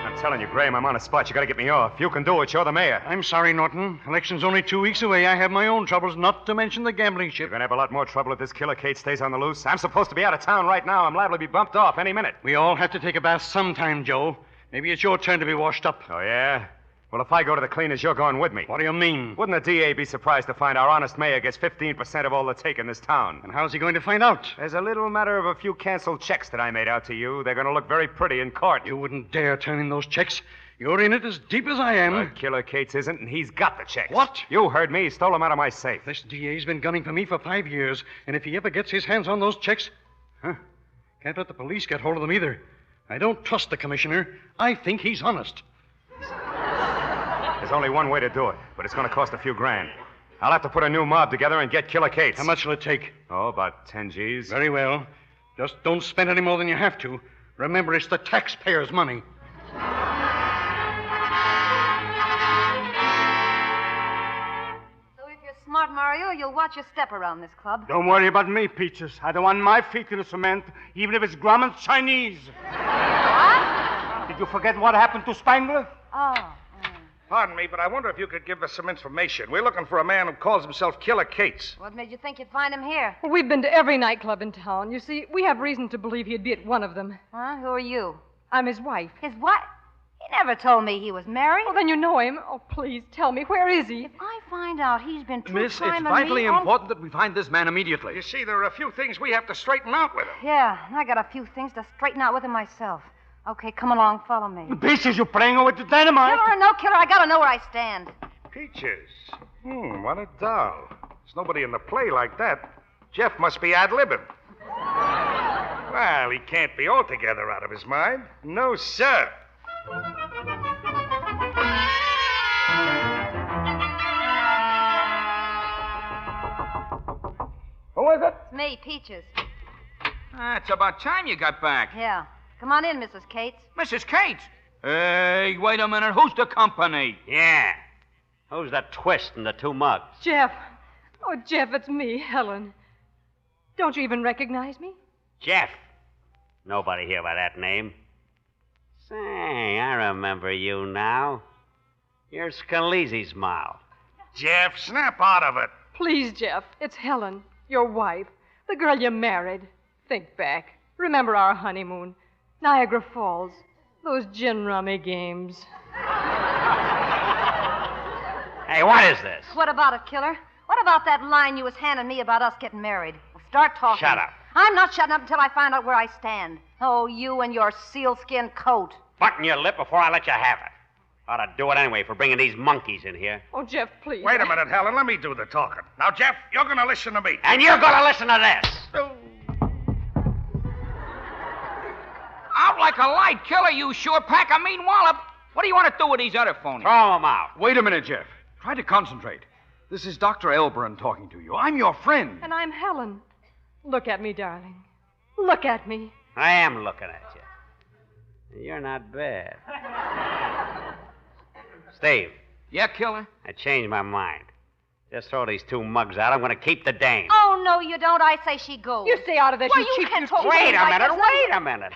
I'm telling you, Graham, I'm on a spot. You gotta get me off. You can do it. You're the mayor. I'm sorry, Norton. Election's only 2 weeks away. I have my own troubles, not to mention the gambling ship. You're gonna have a lot more trouble if this killer Kate stays on the loose. I'm supposed to be out of town right now. I'm liable to be bumped off any minute. We all have to take a bath sometime, Joe. Maybe it's your turn to be washed up. Oh, yeah? Well, if I go to the cleaners, you're going with me. What do you mean? Wouldn't the DA be surprised to find our honest mayor gets 15% of all the take in this town? And how's he going to find out? There's a little matter of a few canceled checks that I made out to you. They're going to look very pretty in court. You wouldn't dare turn in those checks. You're in it as deep as I am. But Killer Cates isn't, and he's got the checks. What? You heard me. He stole them out of my safe. This DA's been gunning for me for 5 years, and if he ever gets his hands on those checks... Can't let the police get hold of them either. I don't trust the commissioner. I think he's honest. There's only one way to do it, but it's going to cost a few grand. I'll have to put a new mob together and get Killer Cates. How much will it take? Oh, about 10 G's. Very well. Just don't spend any more than you have to. Remember, it's the taxpayers' money. So if you're smart, Mario, you'll watch your step around this club. Don't worry about me, Peaches. I don't want my feet in the cement, even if it's Grumman's Chinese. What? Did you forget what happened to Spangler? Oh. Pardon me, but I wonder if you could give us some information. We're looking for a man who calls himself Killer Cates. What made you think you'd find him here? Well, we've been to every nightclub in town. You see, we have reason to believe he'd be at one of them. Huh? Who are you? I'm his wife. His what? He never told me he was married. Well, then you know him. Oh, please, tell me, where is he? If I find out he's been Miss, it's true-criming vitally me, important that we find this man immediately. You see, there are a few things we have to straighten out with him. Yeah, and I got a few things to straighten out with him myself. Okay, come along, follow me. Peaches, you're playing with the dynamite. Killer or no killer, I gotta know where I stand. Peaches. What a doll. There's nobody in the play like that. Jeff must be ad-libbing. Well, he can't be altogether out of his mind. No, sir. Who is it? It's me, Peaches. It's about time you got back. Yeah. Come on in, Mrs. Cates. Mrs. Cates? Hey, wait a minute. Who's the company? Yeah. Who's the twist in the two mugs? Jeff. Oh, Jeff, it's me, Helen. Don't you even recognize me? Jeff. Nobody here by that name. Say, I remember you now. You're Scalise's mouth. Jeff, snap out of it. Please, Jeff. It's Helen, your wife, the girl you married. Think back. Remember our honeymoon. Niagara Falls. Those gin rummy games. Hey, what is this? What about it, killer? What about that line you was handing me about us getting married? Well, start talking. Shut up. I'm not shutting up until I find out where I stand. Oh, you and your sealskin coat. Button your lip before I let you have it. Ought to do it anyway for bringing these monkeys in here. Oh, Jeff, please. Wait a minute, Helen. Let me do the talking. Now, Jeff, you're going to listen to me. And you're going to listen to this. Out like a light, killer, you sure pack a mean wallop. What do you want to do with these other phonies? Throw them out. Wait a minute, Jeff. Try to concentrate. This is Dr. Elbron talking to you. I'm your friend. And I'm Helen. Look at me, darling. Look at me. I am looking at you. You're not bad. Steve. Yeah, killer? I changed my mind. Just throw these two mugs out. I'm going to keep the dame. Oh, no, you don't. I say she goes. You stay out of this, Well, you you cheap... can talk Wait a like minute, this. wait a minute.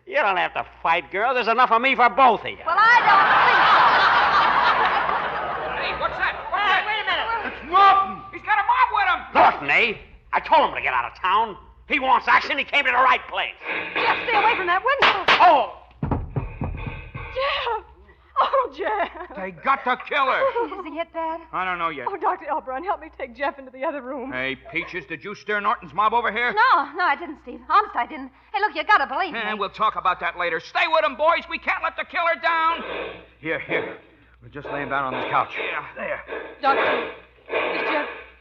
You don't have to fight, girl. There's enough of me for both of you. Well, I don't Hey, what's that? What's that? Wait a minute. It's Norton. He's got a mob with him. Norton, eh? I told him to get out of town. He wants action. He came to the right place. Jeff, stay away from that window. Oh! Jeff! Oh, Jeff! They got the killer. Is he hit bad? I don't know yet. Oh, Dr. Elbron, help me take Jeff into the other room. Hey, Peaches, did you steer Norton's mob over here? No, I didn't, Steve. Honest, I didn't. Hey, look, you gotta believe me. And we'll talk about that later. Stay with him, boys. We can't let the killer down. Here. We're just laying down on this couch. Yeah. There. Doctor,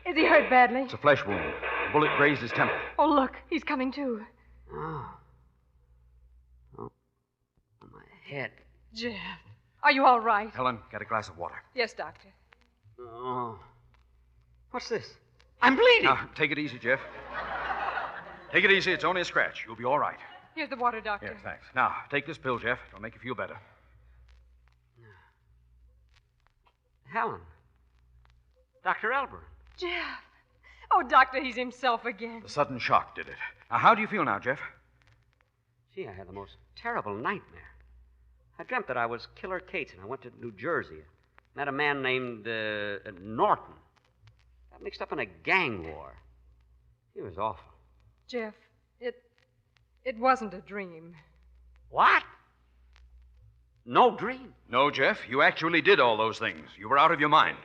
is he hurt badly? It's a flesh wound. The bullet grazed his temple. Oh, look, he's coming to. Oh, my head. Jeff, are you all right? Helen, get a glass of water. Yes, Doctor. Oh. What's this? I'm bleeding. Now, take it easy, Jeff. Take it easy. It's only a scratch. You'll be all right. Here's the water, Doctor. Yes, thanks. Now, take this pill, Jeff. It'll make you feel better. Helen. Dr. Elburn. Jeff. Oh, Doctor, he's himself again. The sudden shock did it. Now, how do you feel now, Jeff? Gee, I had the most terrible nightmare. I dreamt that I was Killer Cates, and I went to New Jersey. Met a man named Norton. Got mixed up in a gang war. He was awful. Jeff, it wasn't a dream. What? No dream? No, Jeff. You actually did all those things. You were out of your mind.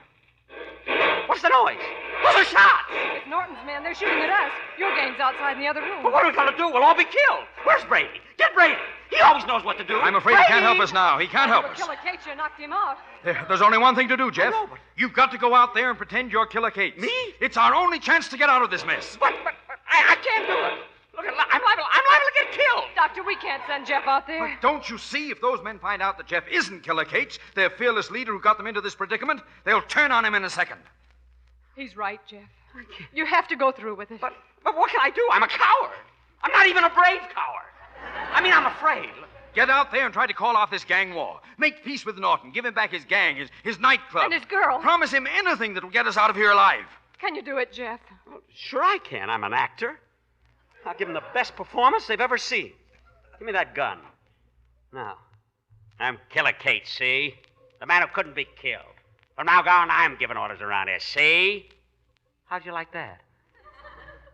What's the noise? What's a shot? It's Norton's men. They're shooting at us. Your gang's outside in the other room. But what are we going to do? We'll all be killed. Where's Brady? Get Brady. He always knows what to do. I'm afraid he can't help us now. He can't help us. Killer Kate, you knocked him out. There's only one thing to do, Jeff. I know, but... You've got to go out there and pretend you're Killer Cates. Me? It's our only chance to get out of this mess. But I can't do it. Look, I'm liable to get killed. Doctor, we can't send Jeff out there. But don't you see, if those men find out that Jeff isn't Killer Cates, their fearless leader who got them into this predicament, they'll turn on him in a second. He's right, Jeff. You have to go through with it. But what can I do? I'm a coward. I'm not even a brave coward. I mean, I'm afraid. Get out there and try to call off this gang war. Make peace with Norton. Give him back his gang, his nightclub. And his girl. Promise him anything that will get us out of here alive. Can you do it, Jeff? Well, sure I can. I'm an actor. I'll give them the best performance they've ever seen. Give me that gun. Now, I'm Killer Cates, see? The man who couldn't be killed. From now on, I'm giving orders around here, see? How'd you like that?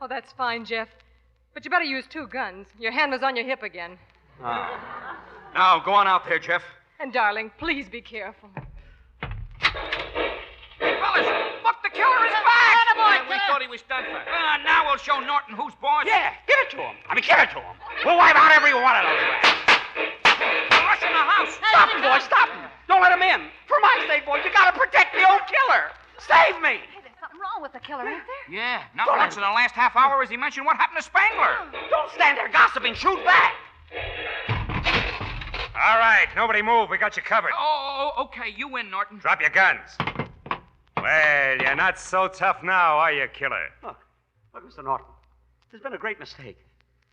Oh, that's fine, Jeff. But you better use 2 guns. Your hand was on your hip again. Oh. Now, go on out there, Jeff. And, darling, please be careful. Hey, fellas, look, the killer is back! We thought he was done for. Now we'll show Norton who's boss. Yeah, give it to him. Give it to him. We'll wipe out every one of those rats. They're rushing the house. Stop him, boy, stop him. Don't let him in. For my sake, boy, you gotta protect the old killer. Save me. Hey, there's something wrong with the killer, ain't there? Yeah, not once in the last half hour has he mentioned what happened to Spangler. Don't stand there gossiping. Shoot back. All right, nobody move. We got you covered. Oh, okay, you win, Norton. Drop your guns. Well, you're not so tough now, are you, killer? Look, Mr. Norton. There's been a great mistake.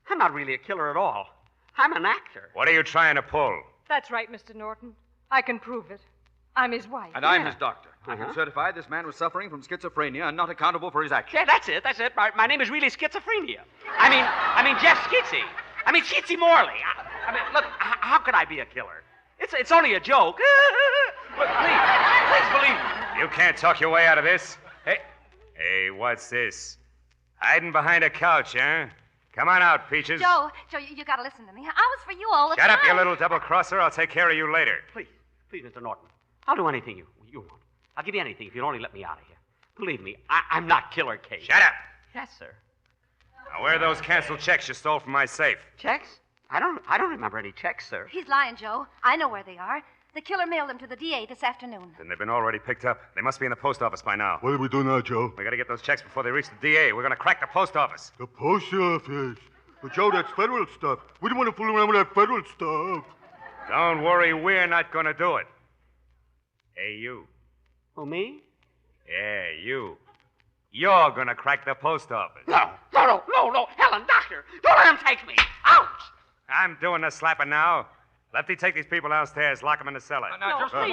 I'm not really a killer at all. I'm an actor. What are you trying to pull? That's right, Mr. Norton. I can prove it. I'm his wife. And I'm his doctor. I can certify this man was suffering from schizophrenia and not accountable for his actions. Yeah, that's it. My name is really schizophrenia. I mean Jeff Skitsy. I mean Skitsy Morley. I mean, look, how could I be a killer? It's only a joke. Look, please believe me. You can't talk your way out of this. Hey, what's this? Hiding behind a couch, huh? Come on out, Peaches. Joe, you gotta listen to me. I was for you all the time. Shut up, you little double-crosser. I'll take care of you later. Please, Mr. Norton. I'll do anything you want. I'll give you anything if you'll only let me out of here. Believe me, I'm not Killer Cates. Shut up. Yes, sir. Now, where are those canceled checks you stole from my safe? Checks? I don't remember any checks, sir. He's lying, Joe. I know where they are. The killer mailed them to the DA this afternoon. Then they've been already picked up. They must be in the post office by now. What do we do now, Joe? We gotta get those checks before they reach the DA. We're gonna crack the post office. The post office? But, Joe, that's federal stuff. We don't want to fool around with that federal stuff. Don't worry, we're not gonna do it. Hey, you. Who, me? Yeah, you. You're gonna crack the post office. No. Helen, doctor, don't let him take me. Ouch! I'm doing the slapping now. Lefty, take these people downstairs. Lock them in the cellar.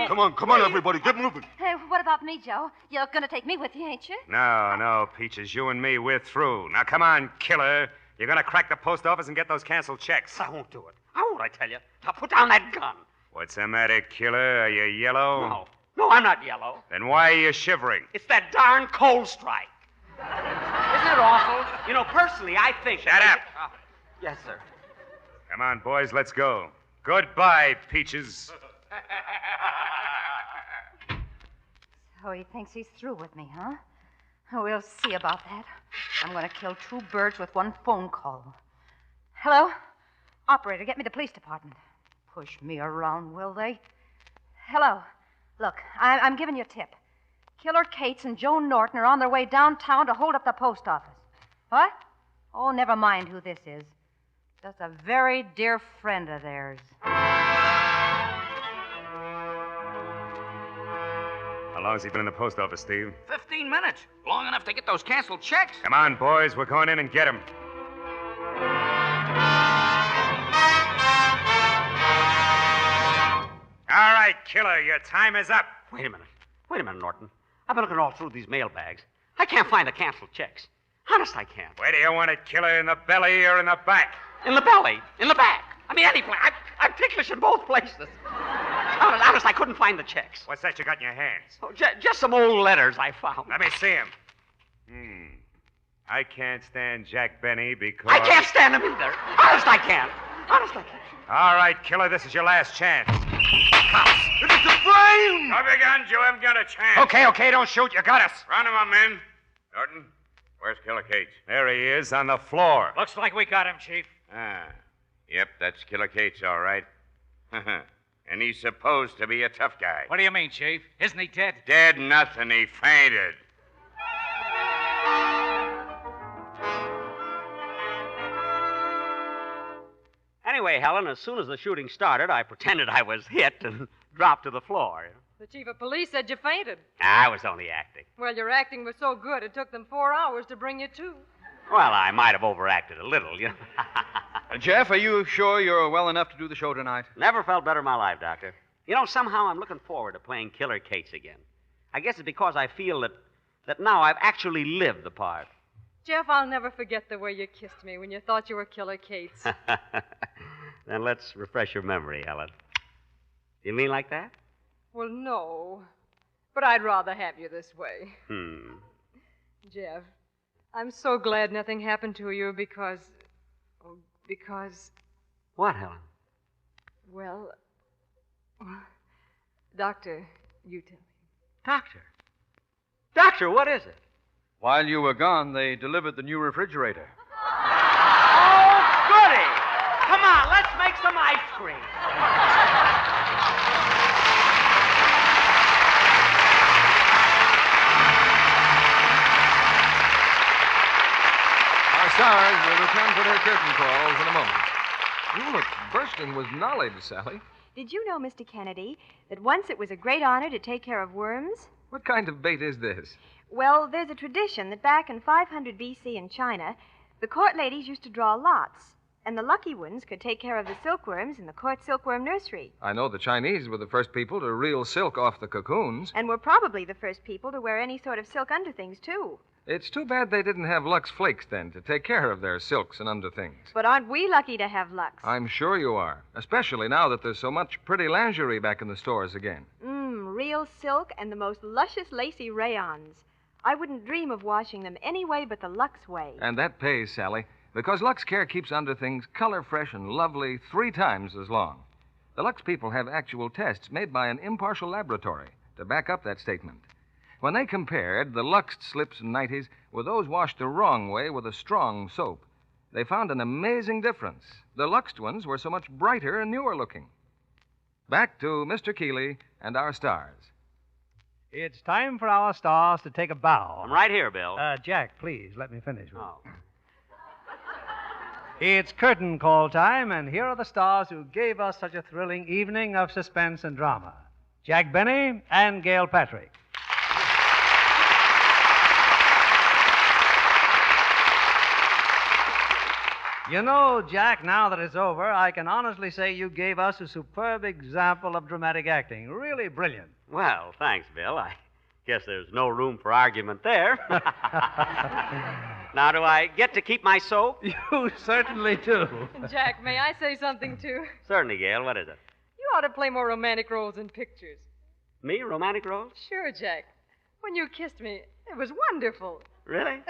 Come on, everybody. Get moving. Hey, what about me, Joe? You're gonna take me with you, ain't you? No, Peaches. You and me, we're through. Now, come on, killer. You're gonna crack the post office and get those canceled checks. I won't do it. I won't, I tell you. Now, put down that gun. What's the matter, killer? Are you yellow? No, I'm not yellow. Then why are you shivering? It's that darn cold strike. Isn't it awful? You know, personally, I think... Shut up. Yes, sir. Come on, boys, let's go. Goodbye, Peaches. So he thinks he's through with me, huh? We'll see about that. I'm going to kill 2 birds with 1 phone call. Hello? Operator, get me the police department. Push me around, will they? Hello. Look, I'm giving you a tip. Killer Cates and Joe Norton are on their way downtown to hold up the post office. What? Oh, never mind who this is. Just a very dear friend of theirs. A How long's he been in the post office, Steve? 15 minutes. Long enough to get those canceled checks. Come on, boys. We're going in and get him. All right, killer. Your time is up. Wait a minute, Norton. I've been looking all through these mailbags. I can't find the canceled checks. Honest, I can't. Where do you want it, killer? In the belly or in the back? In the belly. In the back. I mean, any place. I'm ticklish in both places. Honest, I couldn't find the checks. What's that you got in your hands? Oh, just some old letters I found. Let me see them. I can't stand Jack Benny because... I can't stand him either. Honest, I can't. Honest, I can't. All right, killer, this is your last chance. It's a flame! Drop your guns. You haven't got a chance. Okay, don't shoot. You got us. Round him up, men. Norton, where's Killer Cates? There he is on the floor. Looks like we got him, Chief. Yep, that's Killer Cates, all right. And he's supposed to be a tough guy. What do you mean, Chief? Isn't he dead? Dead nothing. He fainted. Anyway, Helen, as soon as the shooting started, I pretended I was hit and dropped to the floor. The chief of police said you fainted. I was only acting. Well, your acting was so good, it took them 4 hours to bring you to. Well, I might have overacted a little, you know. Jeff, are you sure you're well enough to do the show tonight? Never felt better in my life, Doctor. You know, somehow I'm looking forward to playing Killer Cates again. I guess it's because I feel that now I've actually lived the part. Jeff, I'll never forget the way you kissed me when you thought you were Killer Cates. Then let's refresh your memory, Helen. You mean like that? Well, no. But I'd rather have you this way. Jeff, I'm so glad nothing happened to you because... What, Helen? Well... Doctor, you tell me. Doctor, what is it? While you were gone, they delivered the new refrigerator. Oh, goody! Come on, let's make some ice cream. Our stars will return for their curtain calls in a moment. You look bursting with knowledge, Sally. Did you know, Mr. Kennedy, that once it was a great honor to take care of worms? What kind of bait is this? Well, there's a tradition that back in 500 B.C. in China, the court ladies used to draw lots, and the lucky ones could take care of the silkworms in the court silkworm nursery. I know the Chinese were the first people to reel silk off the cocoons. And were probably the first people to wear any sort of silk underthings, too. It's too bad they didn't have Lux Flakes then to take care of their silks and underthings. But aren't we lucky to have Lux? I'm sure you are, especially now that there's so much pretty lingerie back in the stores again. Real silk and the most luscious lacy rayons. I wouldn't dream of washing them any way but the Lux way. And that pays, Sally, because Lux Care keeps underthings color fresh and lovely 3 times as long. The Lux people have actual tests made by an impartial laboratory to back up that statement. When they compared the Luxed slips and nighties with those washed the wrong way with a strong soap, they found an amazing difference. The Luxed ones were so much brighter and newer looking. Back to Mr. Keeley and our stars. It's time for our stars to take a bow. I'm right here, Bill. Jack, please, let me finish. Oh. It's curtain call time, and here are the stars who gave us such a thrilling evening of suspense and drama. Jack Benny and Gail Patrick. You know, Jack, now that it's over, I can honestly say you gave us a superb example of dramatic acting. Really brilliant. Well, thanks, Bill. I guess there's no room for argument there. Now, do I get to keep my soap? You certainly do. Jack, may I say something, too? Certainly, Gail. What is it? You ought to play more romantic roles in pictures. Me, romantic roles? Sure, Jack. When you kissed me, it was wonderful. Really?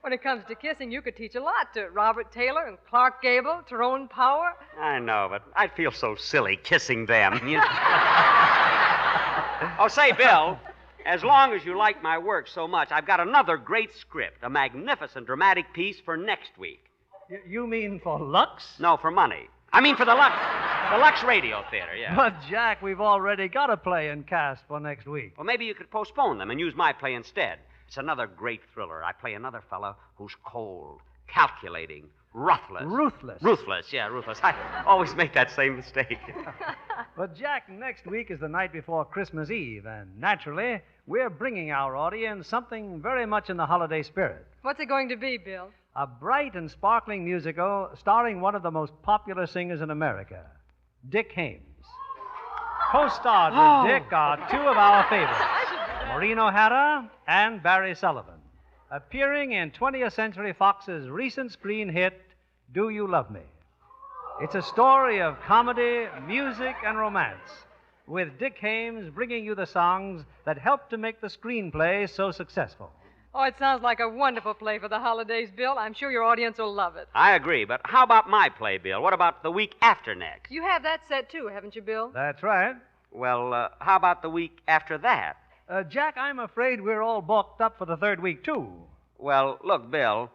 When it comes to kissing, you could teach a lot to Robert Taylor and Clark Gable, Tyrone Power. I know, but I'd feel so silly kissing them. You know? Oh, say, Bill, as long as you like my work so much, I've got another great script, a magnificent dramatic piece for next week. You mean for Lux? No, for money. I mean for the Lux Radio Theatre, yeah. But, Jack, we've already got a play in cast for next week. Well, maybe you could postpone them and use my play instead. It's another great thriller. I play another fellow who's cold, calculating, Ruthless. Ruthless. Ruthless, yeah, ruthless. I always make that same mistake. But, Jack, next week is the night before Christmas Eve, and naturally, we're bringing our audience something very much in the holiday spirit. What's it going to be, Bill? A bright and sparkling musical starring one of the most popular singers in America, Dick Haymes. Co-starred with Dick are two of our favorites, Maureen O'Hara and Barry Sullivan, appearing in 20th Century Fox's recent screen hit, Do You Love Me? It's a story of comedy, music, and romance, with Dick Haymes bringing you the songs that helped to make the screenplay so successful. Oh, it sounds like a wonderful play for the holidays, Bill. I'm sure your audience will love it. I agree, but how about my play, Bill? What about the week after next? You have that set, too, haven't you, Bill? That's right. Well, how about the week after that? Jack, I'm afraid we're all booked up for the third week, too. Well, look, Bill,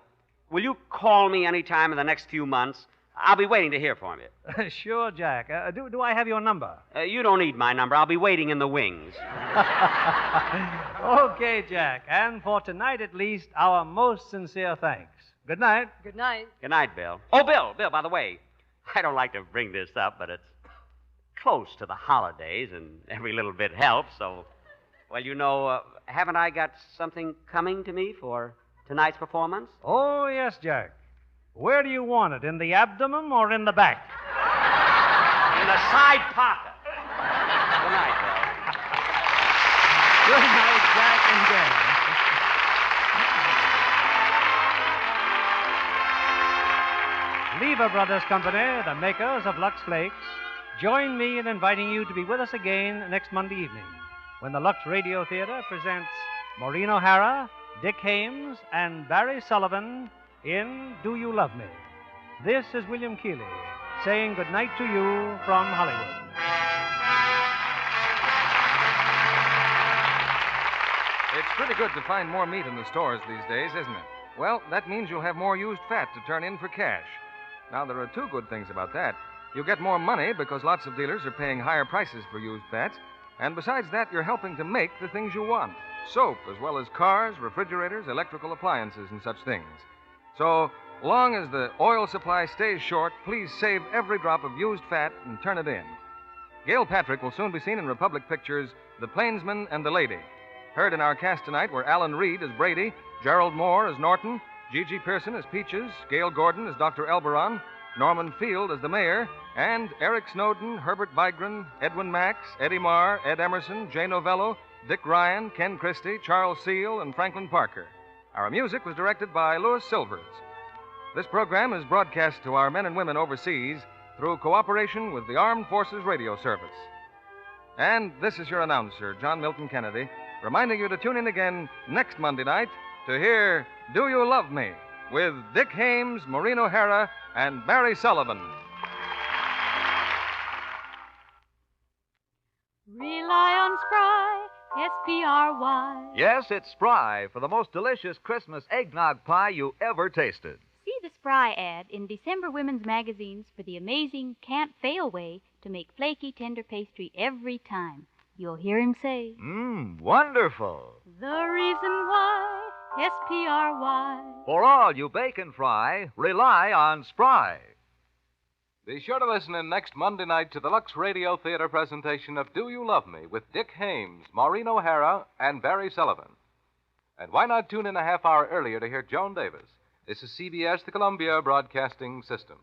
will you call me any time in the next few months? I'll be waiting to hear from you. Sure, Jack. Do I have your number? You don't need my number. I'll be waiting in the wings. Okay, Jack. And for tonight, at least, our most sincere thanks. Good night. Good night. Good night, Bill. Oh, Bill, by the way, I don't like to bring this up, but it's close to the holidays, and every little bit helps, so, well, you know, haven't I got something coming to me for tonight's performance? Oh, yes, Jack. Where do you want it, in the abdomen or in the back? In the side pocket. Good night, Bill. Good night, Jack and Gail. Lever Brothers Company, the makers of Lux Flakes, join me in inviting you to be with us again next Monday evening when the Lux Radio Theatre presents Maureen O'Hara, Dick Haymes, and Barry Sullivan in Do You Love Me? This is William Keeley saying good night to you from Hollywood. It's pretty good to find more meat in the stores these days, isn't it? Well, that means you'll have more used fat to turn in for cash. Now, there are two good things about that. You get more money because lots of dealers are paying higher prices for used fats, and besides that, you're helping to make the things you want. Soap, as well as cars, refrigerators, electrical appliances, and such things. So, long as the oil supply stays short, please save every drop of used fat and turn it in. Gail Patrick will soon be seen in Republic Pictures' The Plainsman and the Lady. Heard in our cast tonight were Alan Reed as Brady, Gerald Moore as Norton, Gigi Pearson as Peaches, Gail Gordon as Dr. Elberon, Norman Field as the mayor, and Eric Snowden, Herbert Vigran, Edwin Max, Eddie Marr, Ed Emerson, Jay Novello, Dick Ryan, Ken Christie, Charles Seal, and Franklin Parker. Our music was directed by Louis Silvers. This program is broadcast to our men and women overseas through cooperation with the Armed Forces Radio Service. And this is your announcer, John Milton Kennedy, reminding you to tune in again next Monday night to hear Do You Love Me? With Dick Haymes, Maureen O'Hara, and Barry Sullivan. Rely on Spry, S-P-R-Y. Yes, it's Spry for the most delicious Christmas eggnog pie you ever tasted. See the Spry ad in December women's magazines for the amazing can't-fail way to make flaky, tender pastry every time. You'll hear him say, Wonderful. the reason why, S-P-R-Y. For all you bake and fry, rely on Spry. Be sure to listen in next Monday night to the Lux Radio Theatre presentation of Do You Love Me with Dick Haymes, Maureen O'Hara, and Barry Sullivan. And why not tune in a half hour earlier to hear Joan Davis? This is CBS, the Columbia Broadcasting System.